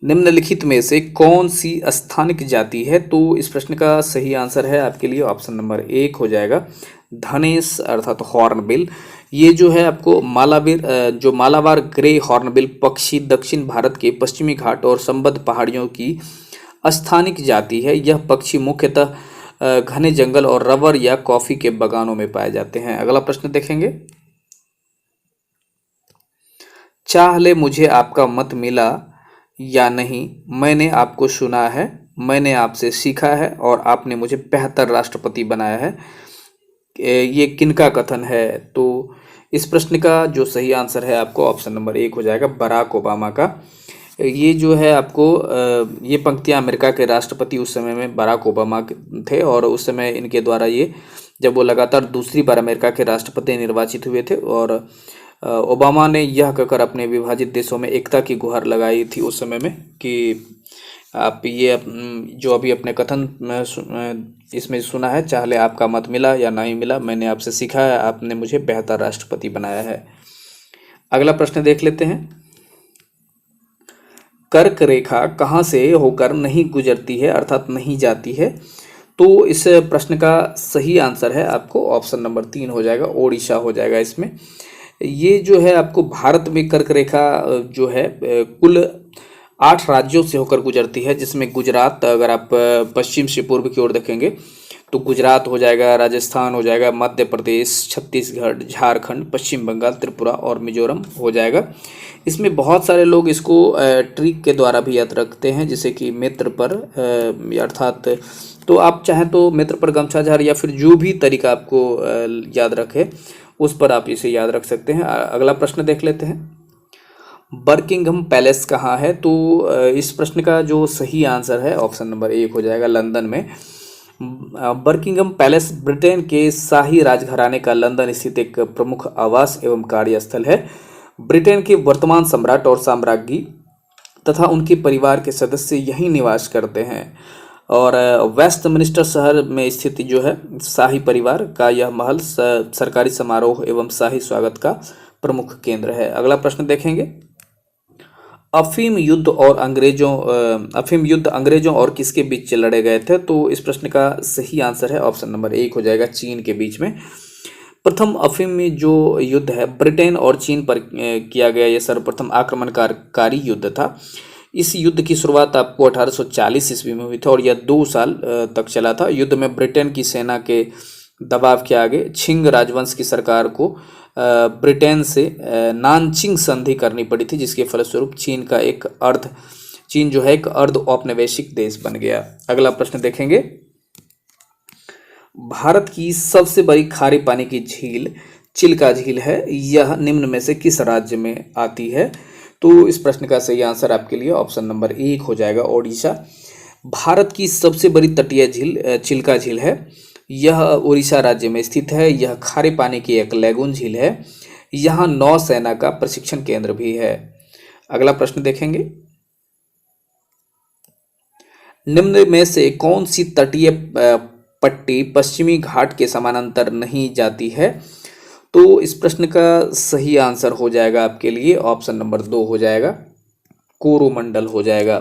Speaker 1: निम्नलिखित में से कौन सी स्थानिक जाति है? तो इस प्रश्न का सही आंसर है आपके लिए ऑप्शन नंबर 1 हो जाएगा धनेश अर्थात हॉर्नबिल। ये जो है आपको मालाबार ग्रे हॉर्नबिल पक्षी दक्षिण भारत के पश्चिमी घाट और संबद्ध पहाड़ियों की स्थानिक जाति है। यह पक्षी मुख्यतः घने जंगल और रबर या कॉफी के बागानों में पाए जाते हैं। अगला प्रश्न देखेंगे। चाह ले मुझे आपका मत मिला या नहीं, मैंने आपको सुना है, मैंने आपसे सीखा है और आपने मुझे बेहतर राष्ट्रपति बनाया है, ये किनका कथन है? तो इस प्रश्न का जो सही आंसर है आपको ऑप्शन नंबर 1 हो जाएगा बराक ओबामा का। ये जो है आपको ये पंक्तियां अमेरिका के राष्ट्रपति उस समय में बराक ओबामा थे और उस समय इनके द्वारा ये जब वो लगातार दूसरी बार अमेरिका के राष्ट्रपति निर्वाचित हुए थे और ओबामा ने यह कहकर अपने विभाजित देशों में एकता की गुहार लगाई थी उस समय में कि आप ये जो अभी अपने कथन इसमें सुना है, चाह ले आपका मत मिला या नहीं मिला, मैंने आपसे सीखा है, आपने मुझे बेहतर राष्ट्रपति बनाया है। अगला प्रश्न देख लेते हैं। कर्क रेखा कहाँ से होकर नहीं गुजरती है अर्थात नहीं जाती है? तो इस प्रश्न का सही आंसर है आपको ऑप्शन नंबर 3 हो जाएगा ओडिशा हो जाएगा इसमें। ये जो है आपको भारत में कर्क रेखा जो है कुल 8 राज्यों से होकर गुजरती है, जिसमें गुजरात, अगर आप पश्चिम से पूर्व की ओर देखेंगे तो गुजरात हो जाएगा, राजस्थान हो जाएगा, मध्य प्रदेश, छत्तीसगढ़, झारखंड, पश्चिम बंगाल, त्रिपुरा और मिजोरम हो जाएगा। इसमें बहुत सारे लोग इसको ट्रिक के द्वारा भी याद रखते हैं, जैसे कि मित्र पर अर्थात तो आप चाहें तो मित्र पर गमछा झार या फिर जो भी तरीका आपको याद रखे उस पर आप इसे याद रख सकते हैं। अगला प्रश्न देख लेते हैं। बर्किंघम पैलेस कहाँ है? तो इस प्रश्न का जो सही आंसर है ऑप्शन नंबर 1 हो जाएगा लंदन में। बर्किंघम पैलेस ब्रिटेन के शाही राजघराने का लंदन स्थित एक प्रमुख आवास एवं कार्यस्थल है। ब्रिटेन के वर्तमान सम्राट और साम्राज्ञी तथा उनके परिवार के सदस्य यहीं निवास करते हैं। और वेस्टमिनिस्टर शहर में स्थित जो है शाही परिवार का यह महल सरकारी समारोह एवं शाही स्वागत का प्रमुख केंद्र है। अगला प्रश्न देखेंगे, अफीम युद्ध अंग्रेजों और किसके बीच लड़े गए थे? तो इस प्रश्न का सही आंसर है ऑप्शन नंबर 1 हो जाएगा, चीन के बीच में। प्रथम अफीम में जो युद्ध है ब्रिटेन और चीन पर किया गया, यह सर्वप्रथम आक्रमणकारी युद्ध था। इस युद्ध की शुरुआत आपको 1840 ईस्वी में हुई थी और यह 2 साल तक चला था। युद्ध में ब्रिटेन की सेना के दबाव के आगे छिंग राजवंश की सरकार को ब्रिटेन से नानचिंग संधि करनी पड़ी थी, जिसके फलस्वरूप चीन जो है एक अर्ध औपनिवेशिक देश बन गया। अगला प्रश्न देखेंगे, भारत की सबसे बड़ी खारे पानी की झील चिल्का झील है, यह निम्न में से किस राज्य में आती है? तो इस प्रश्न का सही आंसर आपके लिए ऑप्शन नंबर 1 हो जाएगा, ओडिशा। भारत की सबसे बड़ी तटीय झील चिल्का झील है, यह उड़ीसा राज्य में स्थित है। यह खारे पानी की एक लैगून झील है, यहाँ नौसेना का प्रशिक्षण केंद्र भी है। अगला प्रश्न देखेंगे, निम्न में से कौन सी तटीय पट्टी पश्चिमी घाट के समानांतर नहीं जाती है? तो इस प्रश्न का सही आंसर हो जाएगा आपके लिए ऑप्शन नंबर 2 हो जाएगा, कोरोमंडल हो जाएगा।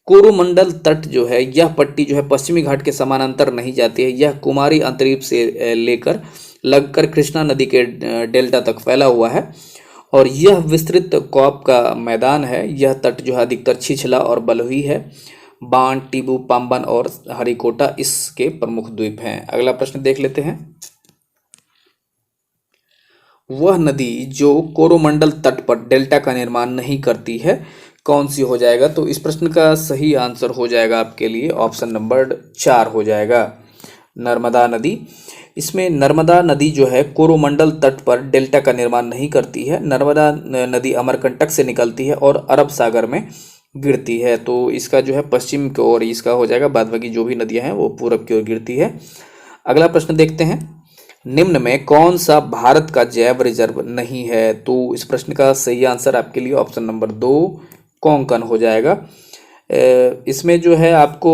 Speaker 1: कोरोमंडल तट जो है, यह पट्टी जो है पश्चिमी घाट के समानांतर नहीं जाती है। यह कुमारी अंतरीप से लेकर लगकर कृष्णा नदी के डेल्टा तक फैला हुआ है और यह विस्तृत कॉप का मैदान है। यह तट जो है अधिकतर छिछला और बलुई है। बाण, टीबू, पाम्बन और हरिकोटा इसके प्रमुख द्वीप हैं। अगला प्रश्न देख लेते हैं, वह नदी जो कोरोमंडल तट पर डेल्टा का निर्माण नहीं करती है कौन सी हो जाएगा? तो इस प्रश्न का सही आंसर हो जाएगा आपके लिए ऑप्शन नंबर 4 हो जाएगा, नर्मदा नदी। इसमें नर्मदा नदी जो है कोरोमंडल तट पर डेल्टा का निर्माण नहीं करती है। नर्मदा नदी अमरकंटक से निकलती है और अरब सागर में गिरती है। तो इसका जो है पश्चिम की ओर इसका हो जाएगा, बाद बाकी जो भी नदियां हैं वो पूरब की ओर गिरती है। अगला प्रश्न देखते हैं, निम्न में कौन सा भारत का जैव रिजर्व नहीं है? तो इस प्रश्न का सही आंसर आपके लिए ऑप्शन नंबर 2 कोंकण हो जाएगा। इसमें जो है आपको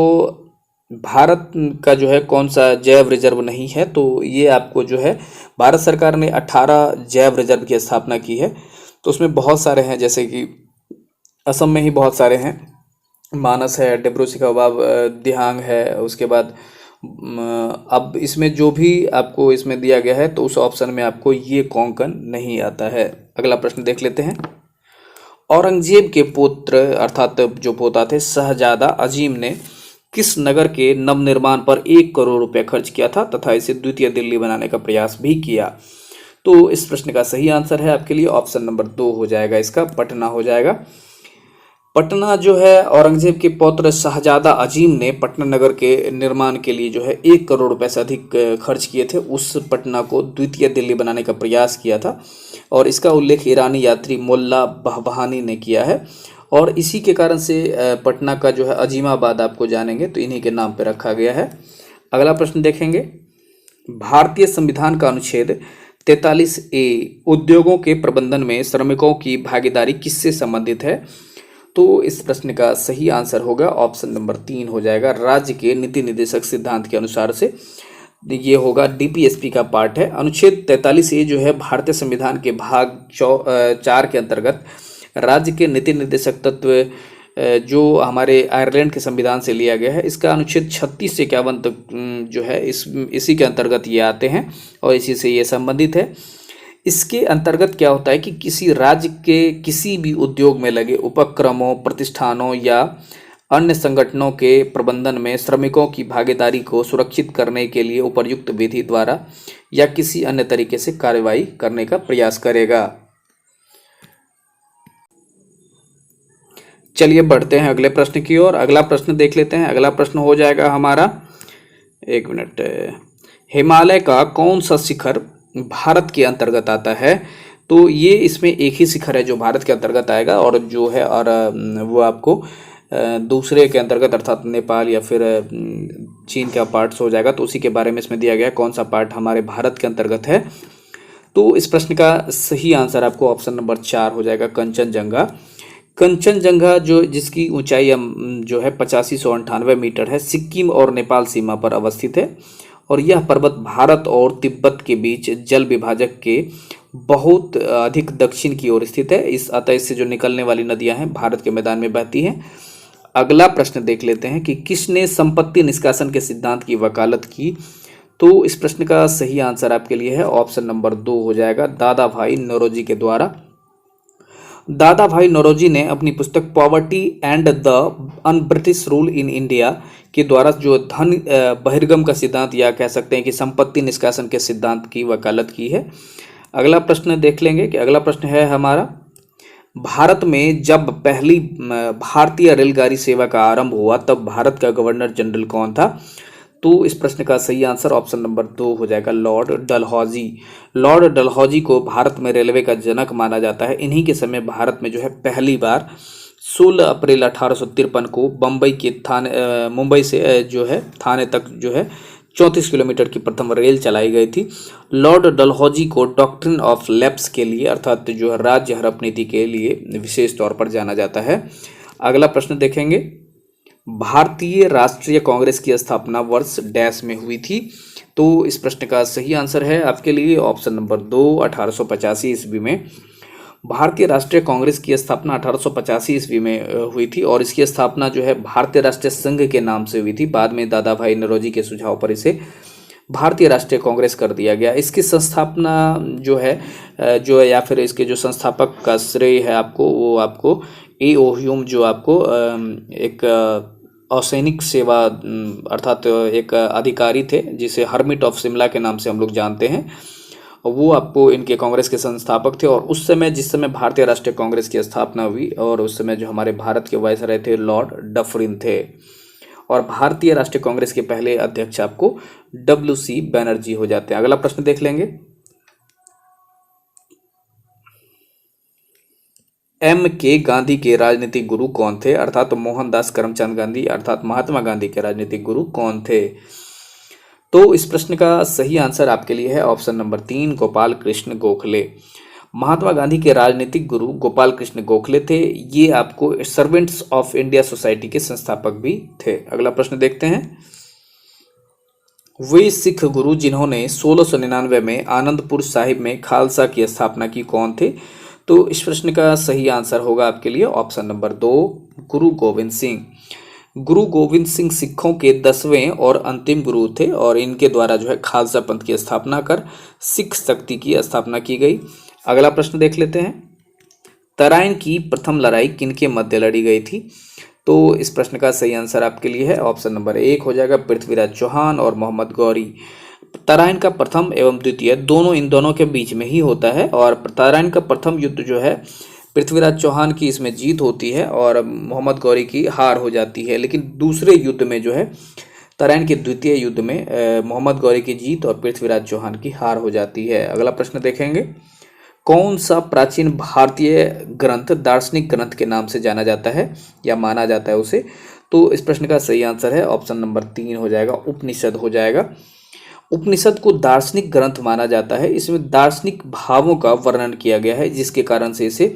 Speaker 1: भारत का जो है कौन सा जैव रिजर्व नहीं है, तो ये आपको जो है भारत सरकार ने 18 जैव रिजर्व की स्थापना की है। तो उसमें बहुत सारे हैं, जैसे कि असम में ही बहुत सारे हैं, मानस है, डिब्रू सिखोवा, दिहांग है। उसके बाद अब इसमें जो भी आपको इसमें दिया गया है तो उस ऑप्शन में आपको ये कोंकण नहीं आता है। अगला प्रश्न देख लेते हैं, औरंगजेब के पुत्र अर्थात जो पोता थे शहजादा अजीम ने किस नगर के नवनिर्माण पर 1 करोड़ रुपए खर्च किया था तथा इसे द्वितीय दिल्ली बनाने का प्रयास भी किया? तो इस प्रश्न का सही आंसर है आपके लिए ऑप्शन नंबर 2 हो जाएगा, इसका पटना हो जाएगा। पटना जो है औरंगजेब के पौत्र शाहजादा अजीम ने पटना नगर के निर्माण के लिए जो है 1 करोड़ रुपए से अधिक खर्च किए थे। उस पटना को द्वितीय दिल्ली बनाने का प्रयास किया था और इसका उल्लेख ईरानी यात्री मुल्ला बहबहानी ने किया है और इसी के कारण से पटना का जो है अजीमाबाद आपको जानेंगे तो इन्हीं के नाम पर रखा गया है। अगला प्रश्न देखेंगे, भारतीय संविधान का अनुच्छेद 43A उद्योगों के प्रबंधन में श्रमिकों की भागीदारी किससे संबंधित है? तो इस प्रश्न का सही आंसर होगा ऑप्शन नंबर 3 हो जाएगा, राज्य के नीति निर्देशक सिद्धांत के अनुसार से ये होगा, डीपीएसपी का पार्ट है। अनुच्छेद 43A जो है भारतीय संविधान के भाग 4 के अंतर्गत राज्य के नीति निर्देशक तत्व जो हमारे आयरलैंड के संविधान से लिया गया है, इसका अनुच्छेद 36 से 51 तक जो है इसी के अंतर्गत ये आते हैं और इसी से ये संबंधित है। इसके अंतर्गत क्या होता है कि किसी राज्य के किसी भी उद्योग में लगे उपक्रमों, प्रतिष्ठानों या अन्य संगठनों के प्रबंधन में श्रमिकों की भागीदारी को सुरक्षित करने के लिए उपर्युक्त विधि द्वारा या किसी अन्य तरीके से कार्रवाई करने का प्रयास करेगा। चलिए बढ़ते हैं अगले प्रश्न की ओर। अगला प्रश्न देख लेते हैं। अगला प्रश्न हो जाएगा हमारा, एक मिनट, हिमालय का कौन सा शिखर भारत के अंतर्गत आता है? तो ये इसमें एक ही शिखर है जो भारत के अंतर्गत आएगा और जो है और वो आपको दूसरे के अंतर्गत अर्थात नेपाल या फिर चीन का पार्ट्स हो जाएगा। तो उसी के बारे में इसमें दिया गया कौन सा पार्ट हमारे भारत के अंतर्गत है। तो इस प्रश्न का सही आंसर आपको ऑप्शन नंबर 4 हो जाएगा, कंचनजंगा। कंचनजंगा जो जिसकी ऊंचाई जो है 8598 मीटर है, सिक्किम और नेपाल सीमा पर अवस्थित है और यह पर्वत भारत और तिब्बत के बीच जल विभाजक के बहुत अधिक दक्षिण की ओर स्थित है। इस अतः इससे जो निकलने वाली नदियां हैं भारत के मैदान में बहती हैं। अगला प्रश्न देख लेते हैं कि किसने संपत्ति निष्कासन के सिद्धांत की वकालत की। तो इस प्रश्न का सही आंसर आपके लिए है ऑप्शन नंबर 2 हो जाएगा, दादा भाई नौरोजी के द्वारा। दादा भाई नौरोजी ने अपनी पुस्तक poverty and the un British rule in India के द्वारा जो धन बहिर्गम का सिद्धांत या कह सकते हैं कि संपत्ति निष्कासन के सिद्धांत की वकालत की है। अगला प्रश्न देख लेंगे कि अगला प्रश्न है हमारा, भारत में जब पहली भारतीय रेलगाड़ी सेवा का आरंभ हुआ तब भारत का गवर्नर जनरल कौन था। तो इस प्रश्न का सही आंसर ऑप्शन नंबर 2 हो जाएगा, लॉर्ड डलहौजी। लॉर्ड डलहौजी को भारत में रेलवे का जनक माना जाता है। इन्हीं के समय भारत में जो है पहली बार 16 अप्रैल 1853 को मुंबई से जो है थाने तक जो है 34 किलोमीटर की प्रथम रेल चलाई गई थी। लॉर्ड डलहौजी को डॉक्ट्रिन ऑफ लैप्स के लिए अर्थात जो है राज्य हड़प नीति के लिए विशेष तौर पर जाना जाता है। अगला प्रश्न देखेंगे, भारतीय राष्ट्रीय कांग्रेस की स्थापना वर्ष डैश में हुई थी। तो इस प्रश्न का सही आंसर है आपके लिए ऑप्शन नंबर 2, 1885 ईस्वी में। भारतीय राष्ट्रीय कांग्रेस की स्थापना 1885 ईस्वी में हुई थी और इसकी स्थापना जो है भारतीय राष्ट्रीय संघ के नाम से हुई थी। बाद में दादा भाई नौरोजी के सुझाव पर इसे भारतीय राष्ट्रीय कांग्रेस कर दिया गया। इसकी संस्थापना जो है या फिर इसके जो संस्थापक का श्रेय है आपको, वो आपको ए.ओ. ह्यूम जो आपको एक असैनिक सेवा अर्थात एक अधिकारी थे जिसे हर्मिट ऑफ शिमला के नाम से हम लोग जानते हैं, वो आपको इनके कांग्रेस के संस्थापक थे। और उस समय जिस समय भारतीय राष्ट्रीय कांग्रेस की स्थापना हुई और उस समय जो हमारे भारत के वायसराय थे लॉर्ड डफरिन थे और भारतीय राष्ट्रीय कांग्रेस के पहले अध्यक्ष आपको W.C. बैनर्जी हो जाते हैं। अगला प्रश्न देख लेंगे, M.K. गांधी के राजनीतिक गुरु कौन थे अर्थात मोहनदास करमचंद गांधी अर्थात महात्मा गांधी के राजनीतिक गुरु कौन थे। तो इस प्रश्न का सही आंसर आपके लिए है ऑप्शन नंबर 3, गोपाल कृष्ण गोखले। महात्मा गांधी के राजनीतिक गुरु गोपाल कृष्ण गोखले थे। ये आपको सर्वेंट्स ऑफ इंडिया सोसाइटी के संस्थापक भी थे। अगला प्रश्न देखते हैं, वे सिख गुरु जिन्होंने 1699 में आनंदपुर साहिब में खालसा की स्थापना की कौन थे। तो इस प्रश्न का सही आंसर होगा आपके लिए ऑप्शन नंबर 2, गुरु गोविंद सिंह। गुरु गोविंद सिंह सिखों के 10वें और अंतिम गुरु थे और इनके द्वारा जो है खालसा पंथ की स्थापना कर सिख शक्ति की स्थापना की गई। अगला प्रश्न देख लेते हैं, तराइन की प्रथम लड़ाई किनके मध्य लड़ी गई थी। तो इस प्रश्न का सही आंसर आपके लिए है ऑप्शन नंबर 1 हो जाएगा, पृथ्वीराज चौहान और मोहम्मद गौरी। तराइन का प्रथम एवं द्वितीय दोनों इन दोनों के बीच में ही होता है और तराइन का प्रथम युद्ध जो है पृथ्वीराज चौहान की इसमें जीत होती है और मोहम्मद गौरी की हार हो जाती है। लेकिन दूसरे युद्ध में जो है तराइन के द्वितीय युद्ध में मोहम्मद गौरी की जीत और पृथ्वीराज चौहान की हार हो जाती है। अगला प्रश्न देखेंगे, कौन सा प्राचीन भारतीय ग्रंथ दार्शनिक ग्रंथ के नाम से जाना जाता है या माना जाता है उसे। तो इस प्रश्न का सही आंसर है ऑप्शन नंबर 3 हो जाएगा, उपनिषद हो जाएगा। उपनिषद को दार्शनिक ग्रंथ माना जाता है। इसमें दार्शनिक भावों का वर्णन किया गया है जिसके कारण से इसे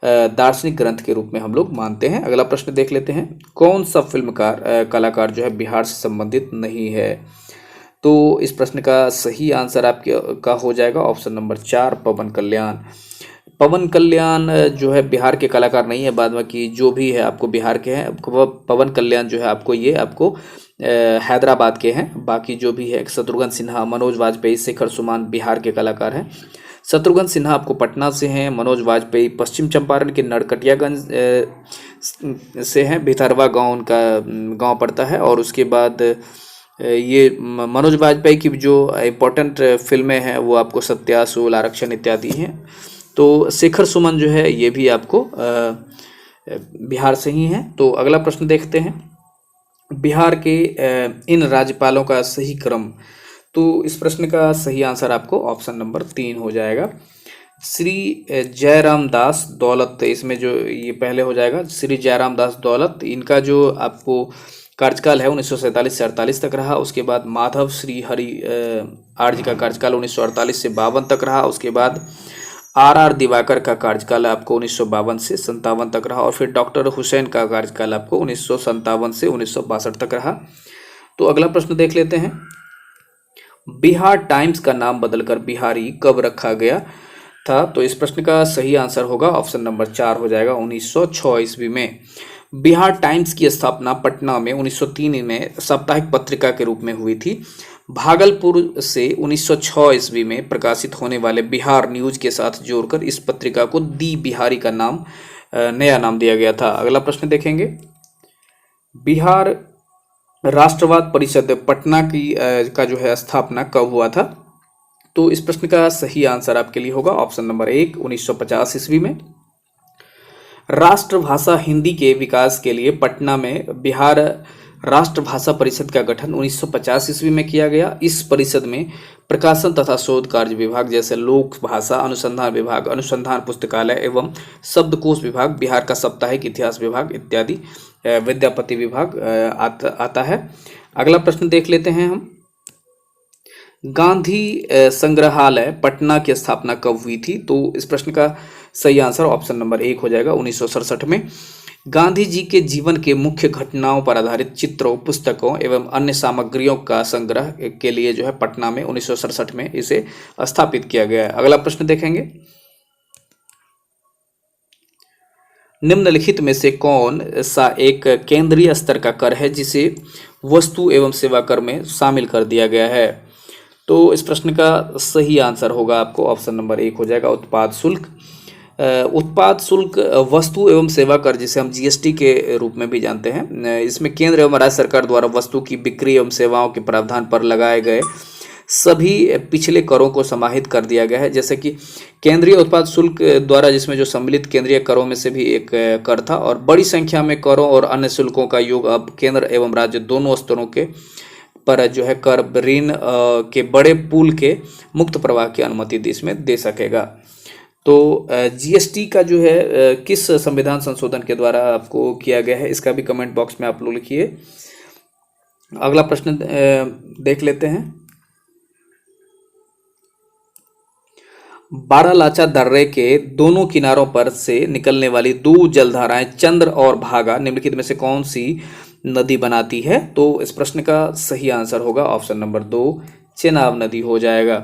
Speaker 1: दार्शनिक ग्रंथ के रूप में हम लोग मानते हैं। अगला प्रश्न देख लेते हैं, कौन सा फिल्मकार कलाकार जो है बिहार से संबंधित नहीं है। तो इस प्रश्न का सही आंसर आपके का हो जाएगा ऑप्शन नंबर 4, पवन कल्याण। पवन कल्याण जो है बिहार के कलाकार नहीं है, बाद में कि जो भी है आपको बिहार के हैं। पवन कल्याण जो है आपको ये आपको हैदराबाद के हैं। बाकी जो भी है शत्रुघ्न सिन्हा, मनोज वाजपेयी, शेखर सुमन बिहार के कलाकार हैं। शत्रुघ्न सिन्हा आपको पटना से हैं, मनोज वाजपेयी पश्चिम चंपारण के नरकटियागंज से हैं, भितरवा गांव उनका गांव पड़ता है। और उसके बाद ये मनोज वाजपेयी की जो इम्पोर्टेंट फिल्में हैं वो आपको सत्यासूल, आरक्षण इत्यादि हैं। तो शेखर सुमन जो है ये भी आपको बिहार से ही हैं। तो अगला प्रश्न देखते हैं, बिहार के इन राज्यपालों का सही क्रम। तो इस प्रश्न का सही आंसर आपको ऑप्शन नंबर 3 हो जाएगा, श्री जयराम दास दौलत। इसमें जो ये पहले हो जाएगा श्री जयराम दास दौलत। इनका जो आपको कार्यकाल है 1947 से 48 तक रहा। उसके बाद माधव श्री हरि आर्य का कार्यकाल 1948 से 52 तक रहा। उसके बाद आर दिवाकर का कार्यकाल आपको 1952 से 57 तक रहा, और फिर डॉक्टर हुसैन का कार्यकाल आपको 1957 से 1962 तक रहा। तो अगला प्रश्न देख लेते हैं। बिहार टाइम्स का नाम बदलकर बिहारी कब रखा गया था? तो इस प्रश्न का सही आंसर होगा ऑप्शन नंबर 4 हो जाएगा, 1906 ईस्वी में। बिहार टाइम्स की स्थापना पटना में 1903 में साप्ताहिक पत्रिका के रूप में हुई थी। भागलपुर से 1906 ईस्वी में प्रकाशित होने वाले बिहार न्यूज के साथ जोड़कर इस पत्रिका को दी बिहारी का नाम नया नाम दिया गया था। अगला प्रश्न देखेंगे। बिहार राष्ट्रवाद परिषद पटना की का जो है स्थापना कब हुआ था? तो इस प्रश्न का सही आंसर आपके लिए होगा ऑप्शन नंबर 1, 1950 ईस्वी में। राष्ट्रभाषा हिंदी के विकास के लिए पटना में बिहार राष्ट्रभाषा परिषद का गठन 1950 ईस्वी में किया गया। इस परिषद में प्रकाशन तथा शोध कार्य विभाग जैसे लोक भाषा अनुसंधान विभाग, अनुसंधान पुस्तकालय एवं शब्दकोश विभाग, बिहार का साप्ताहिक इतिहास विभाग इत्यादि विद्यापति विभाग आता है। अगला प्रश्न देख लेते हैं हम। गांधी संग्रहालय पटना की स्थापना कब हुई थी? तो इस प्रश्न का सही आंसर ऑप्शन नंबर 1 हो जाएगा, 1967 में। गांधी जी के जीवन के मुख्य घटनाओं पर आधारित चित्रों, पुस्तकों एवं अन्य सामग्रियों का संग्रह के लिए जो है पटना में 1967 में इसे स्थापित किया गया है। अगला प्रश्न देखेंगे। निम्नलिखित में से कौन सा एक केंद्रीय स्तर का कर है जिसे वस्तु एवं सेवा कर में शामिल कर दिया गया है? तो इस प्रश्न का सही आंसर होगा आपको ऑप्शन नंबर 1 हो जाएगा, उत्पाद शुल्क। उत्पाद शुल्क वस्तु एवं सेवा कर जिसे हम जीएसटी के रूप में भी जानते हैं, इसमें केंद्र एवं राज्य सरकार द्वारा वस्तु की बिक्री एवं सेवाओं के प्रावधान पर लगाए गए सभी पिछले करों को समाहित कर दिया गया है। जैसे कि केंद्रीय उत्पाद शुल्क द्वारा जिसमें जो सम्मिलित केंद्रीय करों में से भी एक कर था, और बड़ी संख्या में करों और अन्य शुल्कों का योग अब केंद्र एवं राज्य दोनों स्तरों के पर जो है कर ऋण के बड़े पूल के मुक्त प्रवाह की अनुमति इसमें दे सकेगा। तो जीएसटी का जो है किस संविधान संशोधन के द्वारा आपको किया गया है, इसका भी कमेंट बॉक्स में आप लोग लिखिए। अगला प्रश्न देख लेते हैं। बारालाचा दर्रे के दोनों किनारों पर से निकलने वाली दो जलधाराएं चंद्र और भागा निम्नलिखित में से कौन सी नदी बनाती है? तो इस प्रश्न का सही आंसर होगा ऑप्शन नंबर 2, चेनाब नदी हो जाएगा।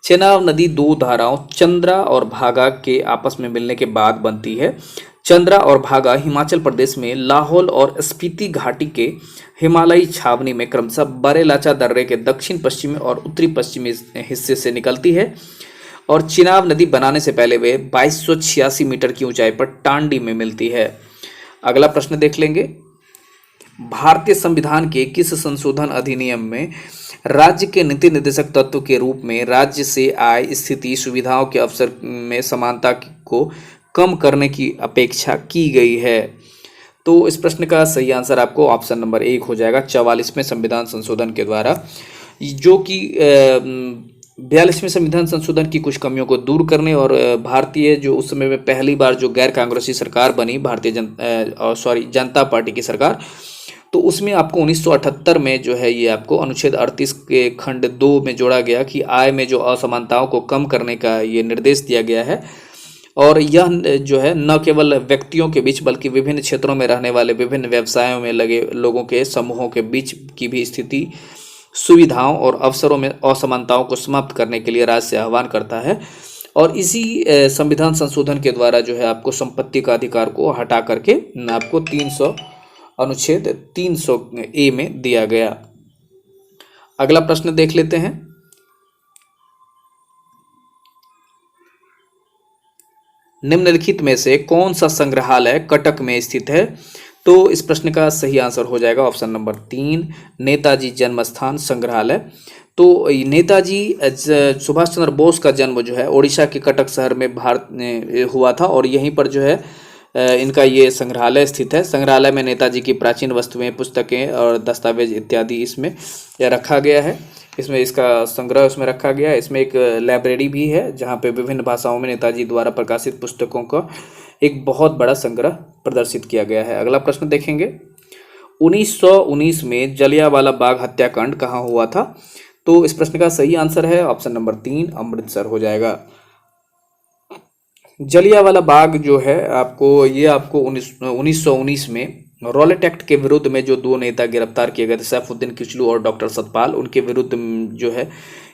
Speaker 1: चेनाब नदी दो धाराओं चंद्रा और भागा के आपस में मिलने के बाद बनती है। चंद्रा और भागा हिमाचल प्रदेश में लाहौल और स्पीति घाटी के हिमालयी छावनी में क्रमशः बारालाचा दर्रे के दक्षिण पश्चिमी और उत्तरी पश्चिमी हिस्से से निकलती है, और चिनाब नदी बनाने से पहले वे 2286 मीटर की ऊंचाई पर टांडी में मिलती है। अगला प्रश्न देख लेंगे। भारतीय संविधान के किस संशोधन अधिनियम में राज्य के नीति निर्देशक तत्व के रूप में राज्य से आय, स्थिति, सुविधाओं के अवसर में समानता को कम करने की अपेक्षा की गई है? तो इस प्रश्न का सही आंसर आपको ऑप्शन नंबर 1 हो जाएगा, 44वें संविधान संशोधन के द्वारा, जो कि 42वें संविधान संशोधन की कुछ कमियों को दूर करने और भारतीय जो उस समय में पहली बार जो गैर कांग्रेसी सरकार बनी जनता पार्टी की सरकार, तो उसमें आपको 1978 में जो है ये आपको अनुच्छेद 38 के खंड 2 में जोड़ा गया कि आय में जो असमानताओं को कम करने का ये निर्देश दिया गया है, और यह जो है न केवल व्यक्तियों के बीच बल्कि विभिन्न क्षेत्रों में रहने वाले विभिन्न व्यवसायों में लगे लोगों के समूहों के बीच की भी स्थिति, सुविधाओं और अवसरों में असमानताओं को समाप्त करने के लिए राज्य से आह्वान करता है। और इसी संविधान संशोधन के द्वारा जो है आपको संपत्ति का अधिकार को हटा करके आपको अनुच्छेद 300A में दिया गया। अगला प्रश्न देख लेते हैं। निम्नलिखित में से कौन सा संग्रहालय कटक में स्थित है? तो इस प्रश्न का सही आंसर हो जाएगा ऑप्शन नंबर 3, नेताजी जन्म स्थान संग्रहालय। तो नेताजी सुभाष चंद्र बोस का जन्म जो है ओडिशा के कटक शहर में हुआ था, और यहीं पर जो है इनका ये संग्रहालय स्थित है। संग्रहालय में नेताजी की प्राचीन वस्तुएं, पुस्तकें और दस्तावेज इत्यादि इसमें रखा गया है। इसमें इसका संग्रह उसमें रखा गया है। इसमें एक लाइब्रेरी भी है जहाँ पे विभिन्न भाषाओं में नेताजी द्वारा प्रकाशित पुस्तकों का एक बहुत बड़ा संग्रह प्रदर्शित किया गया है। अगला प्रश्न देखेंगे। 1919 में जलियांवाला बाग हत्याकांड कहाँ हुआ था? तो इस प्रश्न का सही आंसर है ऑप्शन नंबर 3, अमृतसर हो जाएगा। जलियांवाला बाग जो है आपको, ये आपको 1919 में रॉलेट एक्ट के विरुद्ध में जो दो नेता गिरफ्तार किए गए थे, सैफुद्दीन किचलू और डॉक्टर सतपाल, उनके विरुद्ध जो है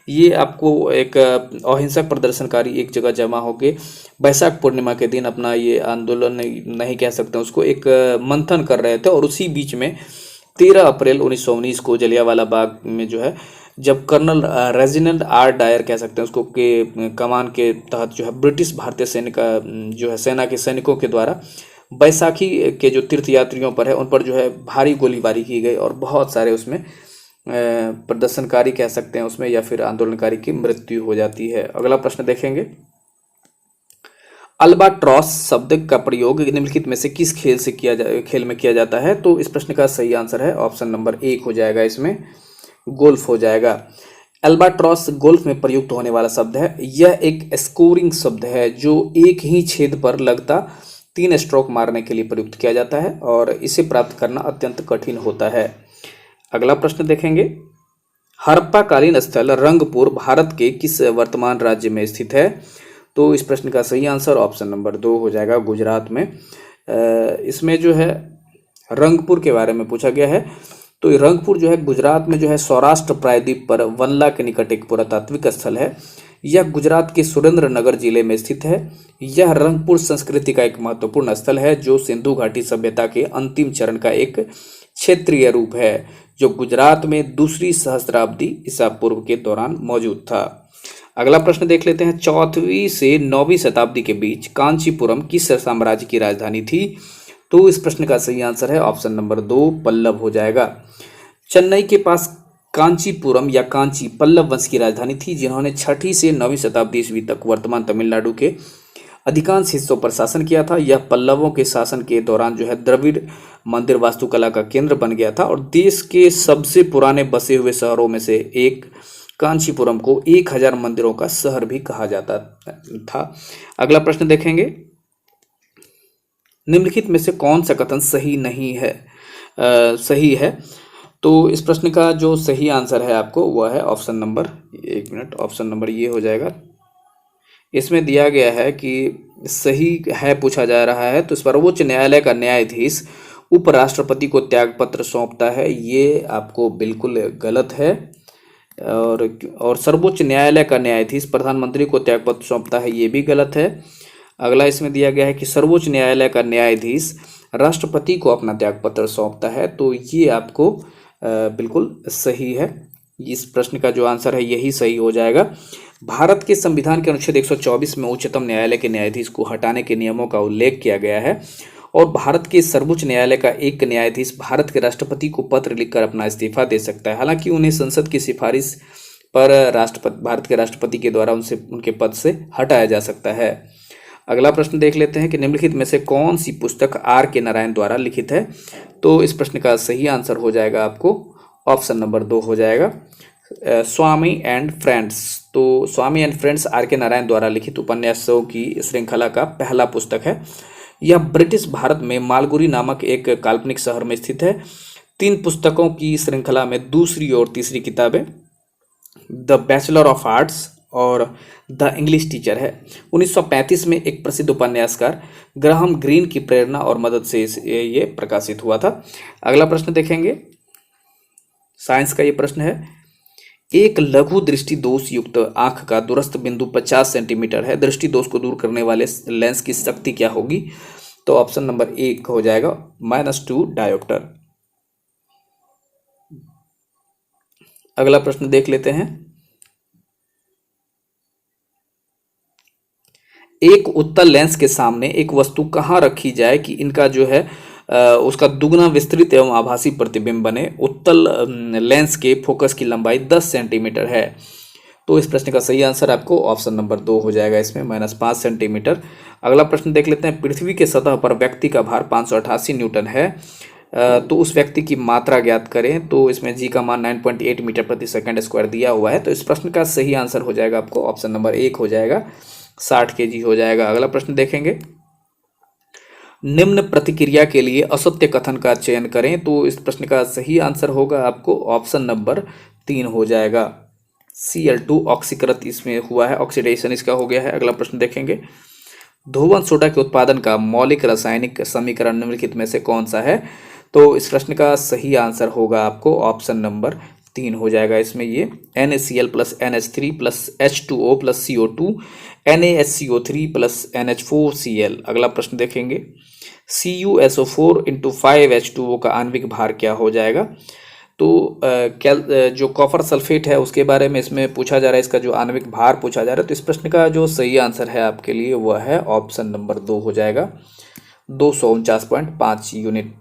Speaker 1: ये आपको एक अहिंसक प्रदर्शनकारी एक जगह जमा होकर बैसाख पूर्णिमा के दिन अपना ये आंदोलन नहीं कह सकते उसको, एक मंथन कर रहे थे। और उसी बीच में 13 अप्रैल 1919 को जलियांवाला बाग में जो है, जब कर्नल रेजिनाल्ड आर डायर कह सकते हैं उसको के कमान के तहत जो है ब्रिटिश भारतीय सैनिक जो है सेना के सैनिकों के द्वारा बैसाखी के जो तीर्थयात्रियों पर है उन पर जो है भारी गोलीबारी की गई और बहुत सारे उसमें प्रदर्शनकारी कह सकते हैं उसमें या फिर आंदोलनकारी की मृत्यु हो जाती है। अगला प्रश्न देखेंगे, अल्बाट्रॉस शब्द का प्रयोग निम्नलिखित में से किस खेल में किया जाता है? तो इस प्रश्न का सही आंसर है ऑप्शन नंबर 1 हो जाएगा, इसमें गोल्फ हो जाएगा। अल्बाट्रॉस गोल्फ में प्रयुक्त होने वाला शब्द है। यह एक स्कोरिंग शब्द है जो एक ही छेद पर लगता 3 स्ट्रोक मारने के लिए प्रयुक्त किया जाता है और इसे प्राप्त करना अत्यंत कठिन होता है। अगला प्रश्न देखेंगे, हड़प्पा कालीन स्थल रंगपुर भारत के किस वर्तमान राज्य में स्थित है? तो इस प्रश्न का सही आंसर ऑप्शन नंबर 2 हो जाएगा, गुजरात में। इसमें जो है रंगपुर के बारे में पूछा गया है। तो ये रंगपुर जो है गुजरात में जो है सौराष्ट्र प्रायद्वीप पर वनला के निकट एक पुरातात्विक स्थल है। यह गुजरात के सुरेंद्रनगर जिले में स्थित है। यह रंगपुर संस्कृति का एक महत्वपूर्ण स्थल है जो सिंधु घाटी सभ्यता के अंतिम चरण का एक क्षेत्रीय रूप है जो गुजरात में दूसरी सहस्त्राब्दी ईसा पूर्व के दौरान मौजूद था। अगला प्रश्न देख लेते हैं, 4वीं से 9वीं शताब्दी के बीच कांचीपुरम किस साम्राज्य की राजधानी थी? तो इस प्रश्न का सही आंसर है ऑप्शन नंबर 2 पल्लव हो जाएगा। चेन्नई के पास कांचीपुरम या कांची पल्लव वंश की राजधानी थी जिन्होंने 6वीं से 9वीं शताब्दी ईस्वी तक वर्तमान तमिलनाडु के अधिकांश हिस्सों पर शासन किया था। यह पल्लवों के शासन के दौरान जो है द्रविड़ मंदिर वास्तुकला का केंद्र बन गया था और देश के सबसे पुराने बसे हुए शहरों में से एक कांचीपुरम को 1000 मंदिरों का शहर भी कहा जाता था। अगला प्रश्न देखेंगे, निम्नलिखित में से कौन सा कथन सही नहीं है? सही है। तो इस प्रश्न का जो सही आंसर है आपको वह है ऑप्शन नंबर, एक मिनट, ऑप्शन नंबर ये हो जाएगा। इसमें दिया गया है कि सही है पूछा जा रहा है तो सर्वोच्च न्यायालय का न्यायाधीश उपराष्ट्रपति को त्यागपत्र सौंपता है, ये आपको बिल्कुल गलत है। और सर्वोच्च न्यायालय का न्यायाधीश प्रधानमंत्री को त्यागपत्र सौंपता है, ये भी गलत है। अगला इसमें दिया गया है कि सर्वोच्च न्यायालय का न्यायाधीश राष्ट्रपति को अपना त्यागपत्र सौंपता है, तो ये आपको बिल्कुल सही है। इस प्रश्न का जो आंसर है यही सही हो जाएगा। भारत के संविधान के अनुच्छेद 124 में उच्चतम न्यायालय के न्यायाधीश को हटाने के नियमों का उल्लेख किया गया है और भारत के सर्वोच्च न्यायालय का एक न्यायाधीश भारत के राष्ट्रपति को पत्र लिखकर अपना इस्तीफा दे सकता है। हालांकि उन्हें संसद की सिफारिश पर भारत के राष्ट्रपति के द्वारा उनके पद से हटाया जा सकता है। अगला प्रश्न देख लेते हैं कि निम्नलिखित में से कौन सी पुस्तक आर के नारायण द्वारा लिखित है? तो इस प्रश्न का सही आंसर हो जाएगा आपको ऑप्शन नंबर 2 हो जाएगा, स्वामी एंड फ्रेंड्स। तो स्वामी एंड फ्रेंड्स आर के नारायण द्वारा लिखित उपन्यासों की श्रृंखला का पहला पुस्तक है। यह ब्रिटिश भारत में मालगुडी नामक एक काल्पनिक शहर में स्थित है। 3 पुस्तकों की श्रृंखला में दूसरी और तीसरी किताबें द बैचलर ऑफ आर्ट्स और द इंग्लिश टीचर है। 1935 में एक प्रसिद्ध उपन्यासकार ग्राहम ग्रीन की प्रेरणा और मदद से ये प्रकाशित हुआ था। अगला प्रश्न देखेंगे, साइंस का ये प्रश्न है, एक लघु दृष्टि दोष युक्त आंख का दूरस्थ बिंदु 50 सेंटीमीटर है। दृष्टि दोष को दूर करने वाले लेंस की शक्ति क्या होगी? तो ऑप्शन नंबर 1 हो जाएगा -2 डायोप्टर। अगला प्रश्न देख लेते हैं, एक उत्तल लेंस के सामने एक वस्तु कहाँ रखी जाए कि इनका जो है उसका दुगना विस्तृत एवं आभासी प्रतिबिंब बने? उत्तल लेंस के फोकस की लंबाई 10 सेंटीमीटर है। तो इस प्रश्न का सही आंसर आपको ऑप्शन नंबर 2 हो जाएगा, इसमें -5 सेंटीमीटर। अगला प्रश्न देख लेते हैं, पृथ्वी के सतह पर व्यक्ति का भार 588 न्यूटन है, तो उस व्यक्ति की मात्रा ज्ञात करें। तो इसमें जी का मान 9.8 मीटर प्रति सेकंड स्क्वायर दिया हुआ है। तो इस प्रश्न का सही आंसर हो जाएगा आपको ऑप्शन नंबर 1 हो जाएगा, 60 kg हो जाएगा। अगला प्रश्न देखेंगे, निम्न प्रतिक्रिया के लिए असत्य कथन का चयन करें। तो इस प्रश्न का सही आंसर होगा आपको ऑप्शन नंबर 3 हो जाएगा, Cl2 ऑक्सीकृत इसमें हुआ है, ऑक्सीडेशन इसका हो गया है। अगला प्रश्न देखेंगे, धोवन सोडा के उत्पादन का मौलिक रासायनिक समीकरण निम्नलिखित में से कौन सा है? तो इस प्रश्न का सही आंसर होगा आपको ऑप्शन नंबर 3 हो जाएगा। इसमें ये NaCl plus NH3 plus H2O plus CO2 NaHCO3 plus NH4Cl। अगला प्रश्न देखेंगे, CuSO4 इंटू 5H2O का आणविक भार क्या हो जाएगा? तो जो कॉपर सल्फेट है उसके बारे में इसमें पूछा जा रहा है, इसका जो आणविक भार पूछा जा रहा है। तो इस प्रश्न का जो सही आंसर है आपके लिए वह है ऑप्शन नंबर 2 हो जाएगा, 249.5 यूनिट।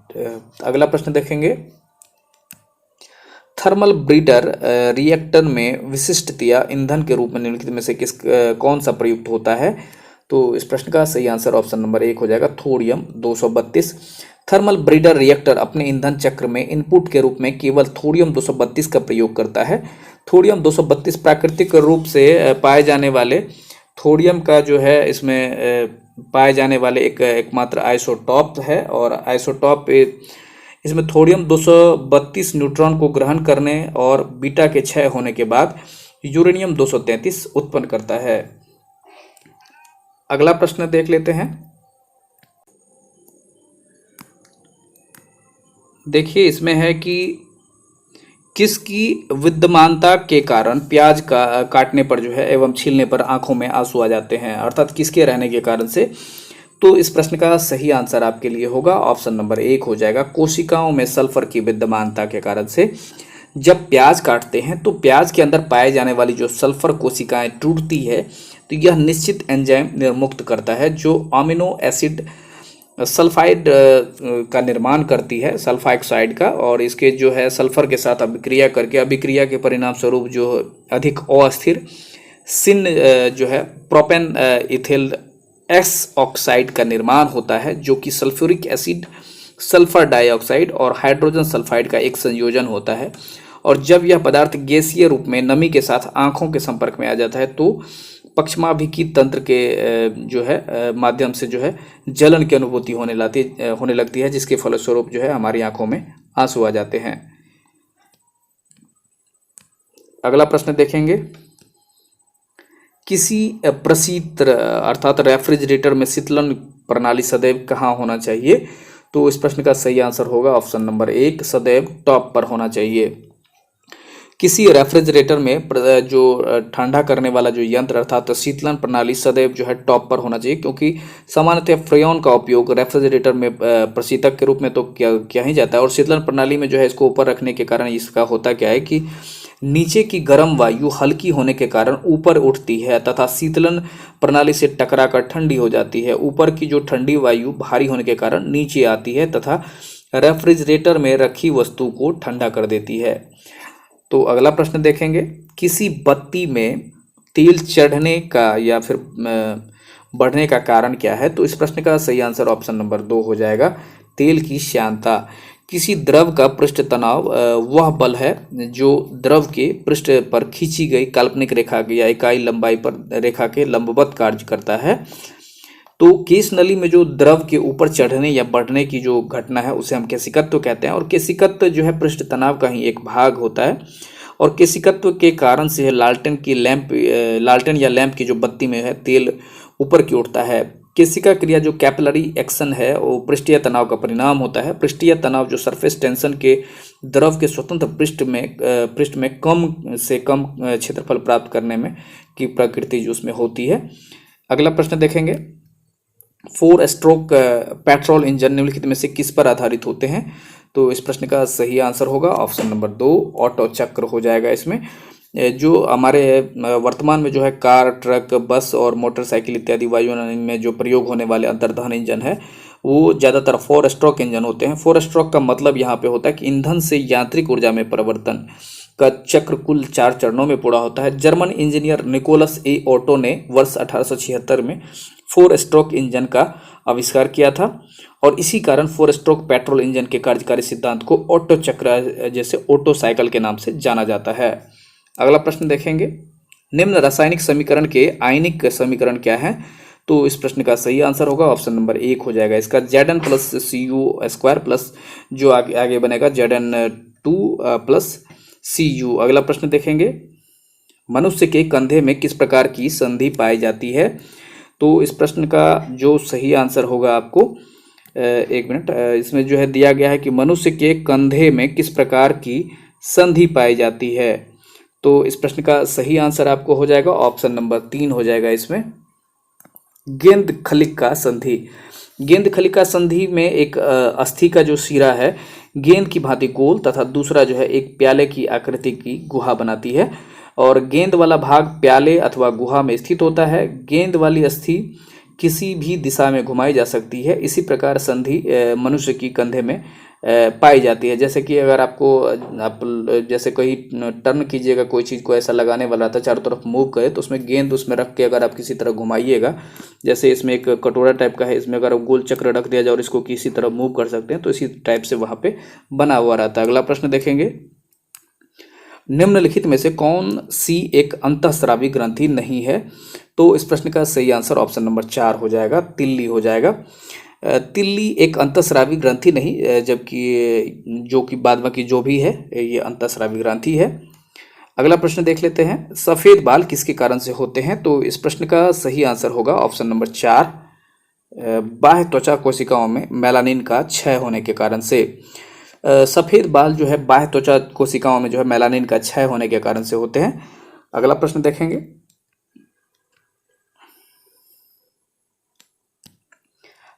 Speaker 1: अगला प्रश्न देखेंगे, थर्मल ब्रीडर रिएक्टर में विशिष्टतया ईंधन के रूप में निम्नलिखित में से कौन सा प्रयुक्त होता है? तो इस प्रश्न का सही आंसर ऑप्शन नंबर 1 हो जाएगा, थोरियम 232। थर्मल ब्रीडर रिएक्टर अपने ईंधन चक्र में इनपुट के रूप में केवल थोरियम 232 का प्रयोग करता है। थोरियम 232 प्राकृतिक रूप से पाए जाने वाले थोरियम का जो है इसमें पाए जाने वाले एकमात्र आइसोटॉप है, और आइसोटॉप इसमें थोरियम 232 न्यूट्रॉन को ग्रहण करने और बीटा के क्षय होने के बाद यूरेनियम 233 उत्पन्न करता है। अगला प्रश्न देख लेते हैं। देखिए इसमें है कि किसकी विद्यमानता के कारण प्याज का काटने पर जो है एवं छीलने पर आंखों में आंसू आ जाते हैं, अर्थात किसके रहने के कारण से? तो इस प्रश्न का सही आंसर आपके लिए होगा ऑप्शन नंबर 1 हो जाएगा, कोशिकाओं में सल्फर की विद्यमानता के कारण से। जब प्याज काटते हैं तो प्याज के अंदर पाए जाने वाली जो सल्फर कोशिकाएं टूटती है तो यह निश्चित एंजाइम निर्मुक्त करता है जो अमीनो एसिड सल्फाइड का निर्माण करती है, सल्फाइक्साइड का, और इसके जो है सल्फर के साथ अभिक्रिया करके अभिक्रिया के परिणाम स्वरूप जो अधिक अस्थिर सिन जो है प्रोपेन इथिल एक्स ऑक्साइड का निर्माण होता है, जो कि सल्फ्यूरिक एसिड, सल्फर डाइऑक्साइड और हाइड्रोजन सल्फाइड का एक संयोजन होता है। और जब यह पदार्थ गैसीय रूप में नमी के साथ आंखों के संपर्क में आ जाता है तो पक्षमाभिकी तंत्र के जो है माध्यम से जो है जलन की अनुभूति होने लगती है, जिसके फलस्वरूप जो है हमारी आंखों में आंसू आ जाते हैं। अगला प्रश्न देखेंगे, किसी प्रशीतक अर्थात रेफ्रिजरेटर में शीतलन प्रणाली सदैव कहाँ होना चाहिए? तो इस प्रश्न का सही आंसर होगा ऑप्शन नंबर 1, सदैव टॉप पर होना चाहिए। किसी रेफ्रिजरेटर में जो ठंडा करने वाला जो यंत्र अर्थात शीतलन प्रणाली सदैव जो है टॉप पर होना चाहिए, क्योंकि सामान्यतः फ्रेयन का उपयोग रेफ्रिजरेटर में प्रशीतक के रूप में तो किया ही जाता है, और शीतलन प्रणाली में जो है इसको ऊपर रखने के कारण इसका होता क्या है कि नीचे की गर्म वायु हल्की होने के कारण ऊपर उठती है तथा शीतलन प्रणाली से टकराकर ठंडी हो जाती है। ऊपर की जो ठंडी वायु भारी होने के कारण नीचे आती है तथा रेफ्रिजरेटर में रखी वस्तु को ठंडा कर देती है। तो अगला प्रश्न देखेंगे, किसी बत्ती में तेल चढ़ने का या फिर बढ़ने का कारण क्या है? तो इस प्रश्न का सही आंसर ऑप्शन नंबर 2 हो जाएगा, तेल की श्यानता। किसी द्रव का पृष्ठ तनाव वह बल है जो द्रव के पृष्ठ पर खींची गई काल्पनिक रेखा या इकाई लंबाई पर रेखा के लंबवत कार्य करता है। तो केश नली में जो द्रव के ऊपर चढ़ने या बढ़ने की जो घटना है उसे हम केशिकत्व कहते हैं, और केशिकत्व जो है पृष्ठ तनाव का ही एक भाग होता है, और केशिकत्व के कारण से लालटेन या लैंप की जो बत्ती में है तेल ऊपर की उठता है। केशिका क्रिया जो कैपिलरी एक्शन है वो पृष्ठीय तनाव का परिणाम होता है। पृष्ठीय तनाव जो सरफेस टेंशन के द्रव के स्वतंत्र पृष्ठ में कम से कम क्षेत्रफल प्राप्त करने में की प्रकृति जो उसमें होती है। अगला प्रश्न देखेंगे, 4 स्ट्रोक पेट्रोल इंजन निम्नलिखित में से किस पर आधारित होते हैं? तो इस प्रश्न का सही आंसर होगा ऑप्शन नंबर 2, ऑटो चक्र हो जाएगा। इसमें जो हमारे वर्तमान में जो है कार, ट्रक, बस और मोटरसाइकिल इत्यादि वायुयान में जो प्रयोग होने वाले अंतर्दहन इंजन है वो ज़्यादातर 4 स्ट्रोक इंजन होते हैं। 4 स्ट्रोक का मतलब यहाँ पे होता है कि ईंधन से यांत्रिक ऊर्जा में परिवर्तन का चक्र कुल 4 चरणों में पूरा होता है। जर्मन इंजीनियर निकोलस ए ओटो ने वर्ष 1876 में 4 स्ट्रोक इंजन का आविष्कार किया था, और इसी कारण 4 स्ट्रोक पेट्रोल इंजन के कार्यकारी सिद्धांत को ऑटो चक्र जैसे ऑटो साइकिल के नाम से जाना जाता है। अगला प्रश्न देखेंगे, निम्न रासायनिक समीकरण के आयनिक समीकरण क्या है? तो इस प्रश्न का सही आंसर होगा ऑप्शन नंबर 1 हो जाएगा। इसका Zn प्लस Cu² प्लस जो आगे बनेगा Zn2 प्लस Cu। अगला प्रश्न देखेंगे, मनुष्य के कंधे में किस प्रकार की संधि पाई जाती है? तो इस प्रश्न का जो सही आंसर होगा आपको एक मिनट, इसमें जो है दिया गया है कि मनुष्य के कंधे में किस प्रकार की संधि पाई जाती है। तो इस प्रश्न का सही आंसर आपको हो जाएगा ऑप्शन नंबर 3 हो जाएगा इसमें, गेंद खलिका संधि। गेंद खलिका संधि में एक अस्थि का जो सिरा है गेंद की भांति गोल तथा दूसरा जो है एक प्याले की आकृति की गुहा बनाती है और गेंद वाला भाग प्याले अथवा गुहा में स्थित होता है। गेंद वाली अस्थि किसी भी दिशा में घुमाई जा सकती है। इसी प्रकार संधि मनुष्य की कंधे में पाई जाती है। जैसे कि अगर आप जैसे कहीं टर्न कीजिएगा, कोई चीज़ को ऐसा लगाने वाला था चारों तरफ मूव करे, तो उसमें गेंद उसमें रख के अगर आप किसी तरह घुमाइएगा, जैसे इसमें एक कटोरा टाइप का है, इसमें अगर आप गोल चक्र रख दिया जाए और इसको किसी तरह मूव कर सकते हैं, तो इसी टाइप से वहाँ पे बना हुआ रहता है। अगला प्रश्न देखेंगे, निम्नलिखित में से कौन सी एक अंतःस्रावी ग्रंथि नहीं है। तो इस प्रश्न का सही आंसर ऑप्शन नंबर 4 हो जाएगा, तिल्ली हो जाएगा। तिल्ली एक अंतःस्रावी ग्रंथि नहीं, जबकि जो कि बाद बाकी जो भी है ये अंतःस्रावी ग्रंथि है। अगला प्रश्न देख लेते हैं, सफ़ेद बाल किसके कारण से होते हैं। तो इस प्रश्न का सही आंसर होगा ऑप्शन नंबर 4, बाह्य त्वचा कोशिकाओं में मेलानिन का क्षय होने के कारण से। सफ़ेद बाल जो है बाह्य त्वचा कोशिकाओं में जो है मेलानिन का क्षय होने के कारण से होते हैं। अगला प्रश्न देखेंगे,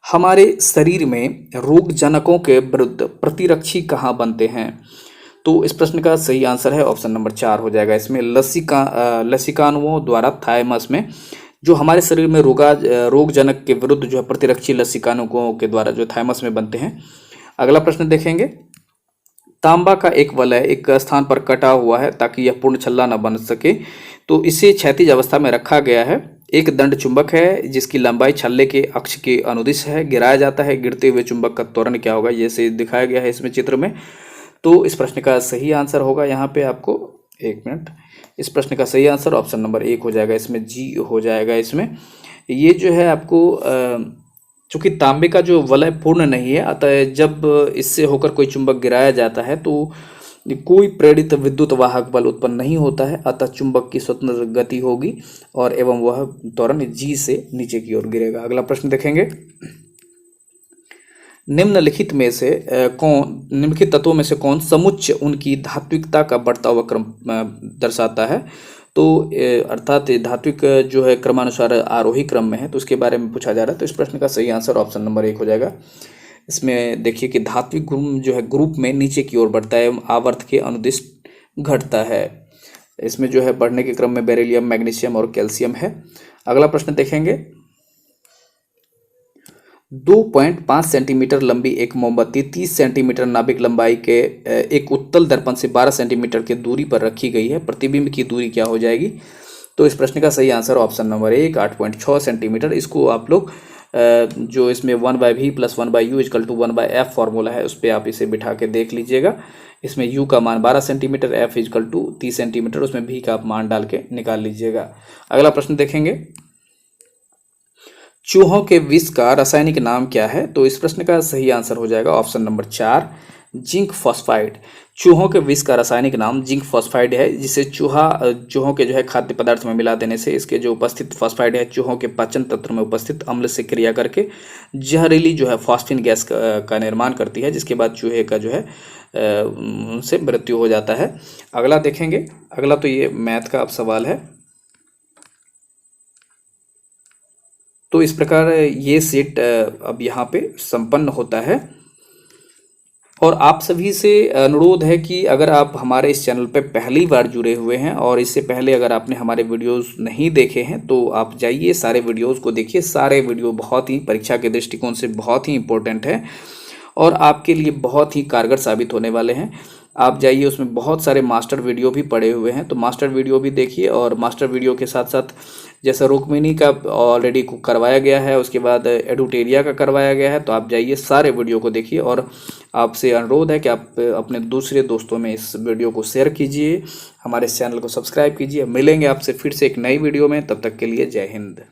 Speaker 1: हमारे शरीर में रोगजनकों के विरुद्ध प्रतिरक्षी कहाँ बनते हैं। तो इस प्रश्न का सही आंसर है ऑप्शन नंबर 4 हो जाएगा इसमें, लसिकानुओं द्वारा थाइमस में जो हमारे शरीर में रोगजनक के विरुद्ध जो है प्रतिरक्षी लसिकानुओं के द्वारा जो थाइमस में बनते हैं। अगला प्रश्न देखेंगे, तांबा का एक वलय एक स्थान पर कटा हुआ है ताकि यह पूर्ण छल्ला न बन सके, तो इसे क्षैतिज अवस्था में रखा गया है। एक दंड चुंबक है जिसकी लंबाई छल्ले के अक्ष के अनुदिश है, गिराया जाता है, गिरते हुए चुंबक का त्वरण क्या होगा, ये से दिखाया गया है इसमें चित्र में। तो इस प्रश्न का सही आंसर होगा यहाँ पे आपको, एक मिनट, इस प्रश्न का सही आंसर ऑप्शन नंबर 1 हो जाएगा इसमें, जी हो जाएगा इसमें। ये जो है आपको चूंकि तांबे का जो वलय पूर्ण नहीं है, अतः जब इससे होकर कोई चुंबक गिराया जाता है तो कोई प्रेरित विद्युत वाहक बल उत्पन्न नहीं होता है, अतः चुंबक की स्वतंत्र गति होगी और एवं वह त्वरण जी से नीचे की ओर गिरेगा। अगला प्रश्न देखेंगे, निम्नलिखित तत्वों में से कौन समुच्चय उनकी धात्विकता का बढ़ता हुआ क्रम दर्शाता है। तो अर्थात धात्विक जो है क्रमानुसार आरोही क्रम में है, तो उसके बारे में पूछा जा रहा है। तो इस प्रश्न का सही आंसर ऑप्शन नंबर 1 हो जाएगा। इसमें देखिए कि धात्विक गुण जो है ग्रुप में नीचे की ओर बढ़ता है एवं आवर्त के अनुदिश घटता है। इसमें जो है बढ़ने के क्रम में बेरिलियम, मैग्नीशियम और कैल्शियम है। अगला प्रश्न देखेंगे, 2.5 सेंटीमीटर लंबी एक मोमबत्ती 30 सेंटीमीटर नाभिक लंबाई के एक उत्तल दर्पण से 12 सेंटीमीटर की दूरी पर रखी गई है, प्रतिबिंब की दूरी क्या हो जाएगी। तो इस प्रश्न का सही आंसर ऑप्शन नंबर 1, 8.6 सेंटीमीटर। इसको आप लोग जो इसमें 1/v + 1/u = 1/f फॉर्मूला है, उस पर आप इसे बिठा के देख लीजिएगा। इसमें u का मान 12 सेंटीमीटर, f = 30 सेंटीमीटर, उसमें v का आप मान डाल के निकाल लीजिएगा। अगला प्रश्न देखेंगे, चूहों के विष का रासायनिक नाम क्या है। तो इस प्रश्न का सही आंसर हो जाएगा ऑप्शन नंबर 4, जिंक फॉस्फाइड। चूहों के विष का रासायनिक नाम जिंक फॉस्फाइड है, जिसे चूहों के जो है खाद्य पदार्थ में मिला देने से इसके जो उपस्थित फॉस्फाइड है चूहों के पाचन तंत्र में उपस्थित अम्ल से क्रिया करके जहरीली जो है फॉस्फिन गैस का निर्माण करती है, जिसके बाद चूहे का जो है उनसे मृत्यु हो जाता है। अगला देखेंगे, अगला तो ये मैथ का अब सवाल है। तो इस प्रकार ये सेट अब यहाँ पे संपन्न होता है और आप सभी से अनुरोध है कि अगर आप हमारे इस चैनल पे पहली बार जुड़े हुए हैं और इससे पहले अगर आपने हमारे वीडियोस नहीं देखे हैं तो आप जाइए सारे वीडियोस को देखिए। सारे वीडियो बहुत ही परीक्षा के दृष्टिकोण से बहुत ही इम्पोर्टेंट है और आपके लिए बहुत ही कारगर साबित होने वाले हैं। आप जाइए, उसमें बहुत सारे मास्टर वीडियो भी पड़े हुए हैं, तो मास्टर वीडियो भी देखिए। और मास्टर वीडियो के साथ साथ जैसा रुक्मिणी का ऑलरेडी करवाया गया है, उसके बाद एडुटेरिया का करवाया गया है, तो आप जाइए सारे वीडियो को देखिए। और आपसे अनुरोध है कि आप अपने दूसरे दोस्तों में इस वीडियो को शेयर कीजिए, हमारे इस चैनल को सब्सक्राइब कीजिए। मिलेंगे आपसे फिर से एक नई वीडियो में, तब तक के लिए जय हिंद।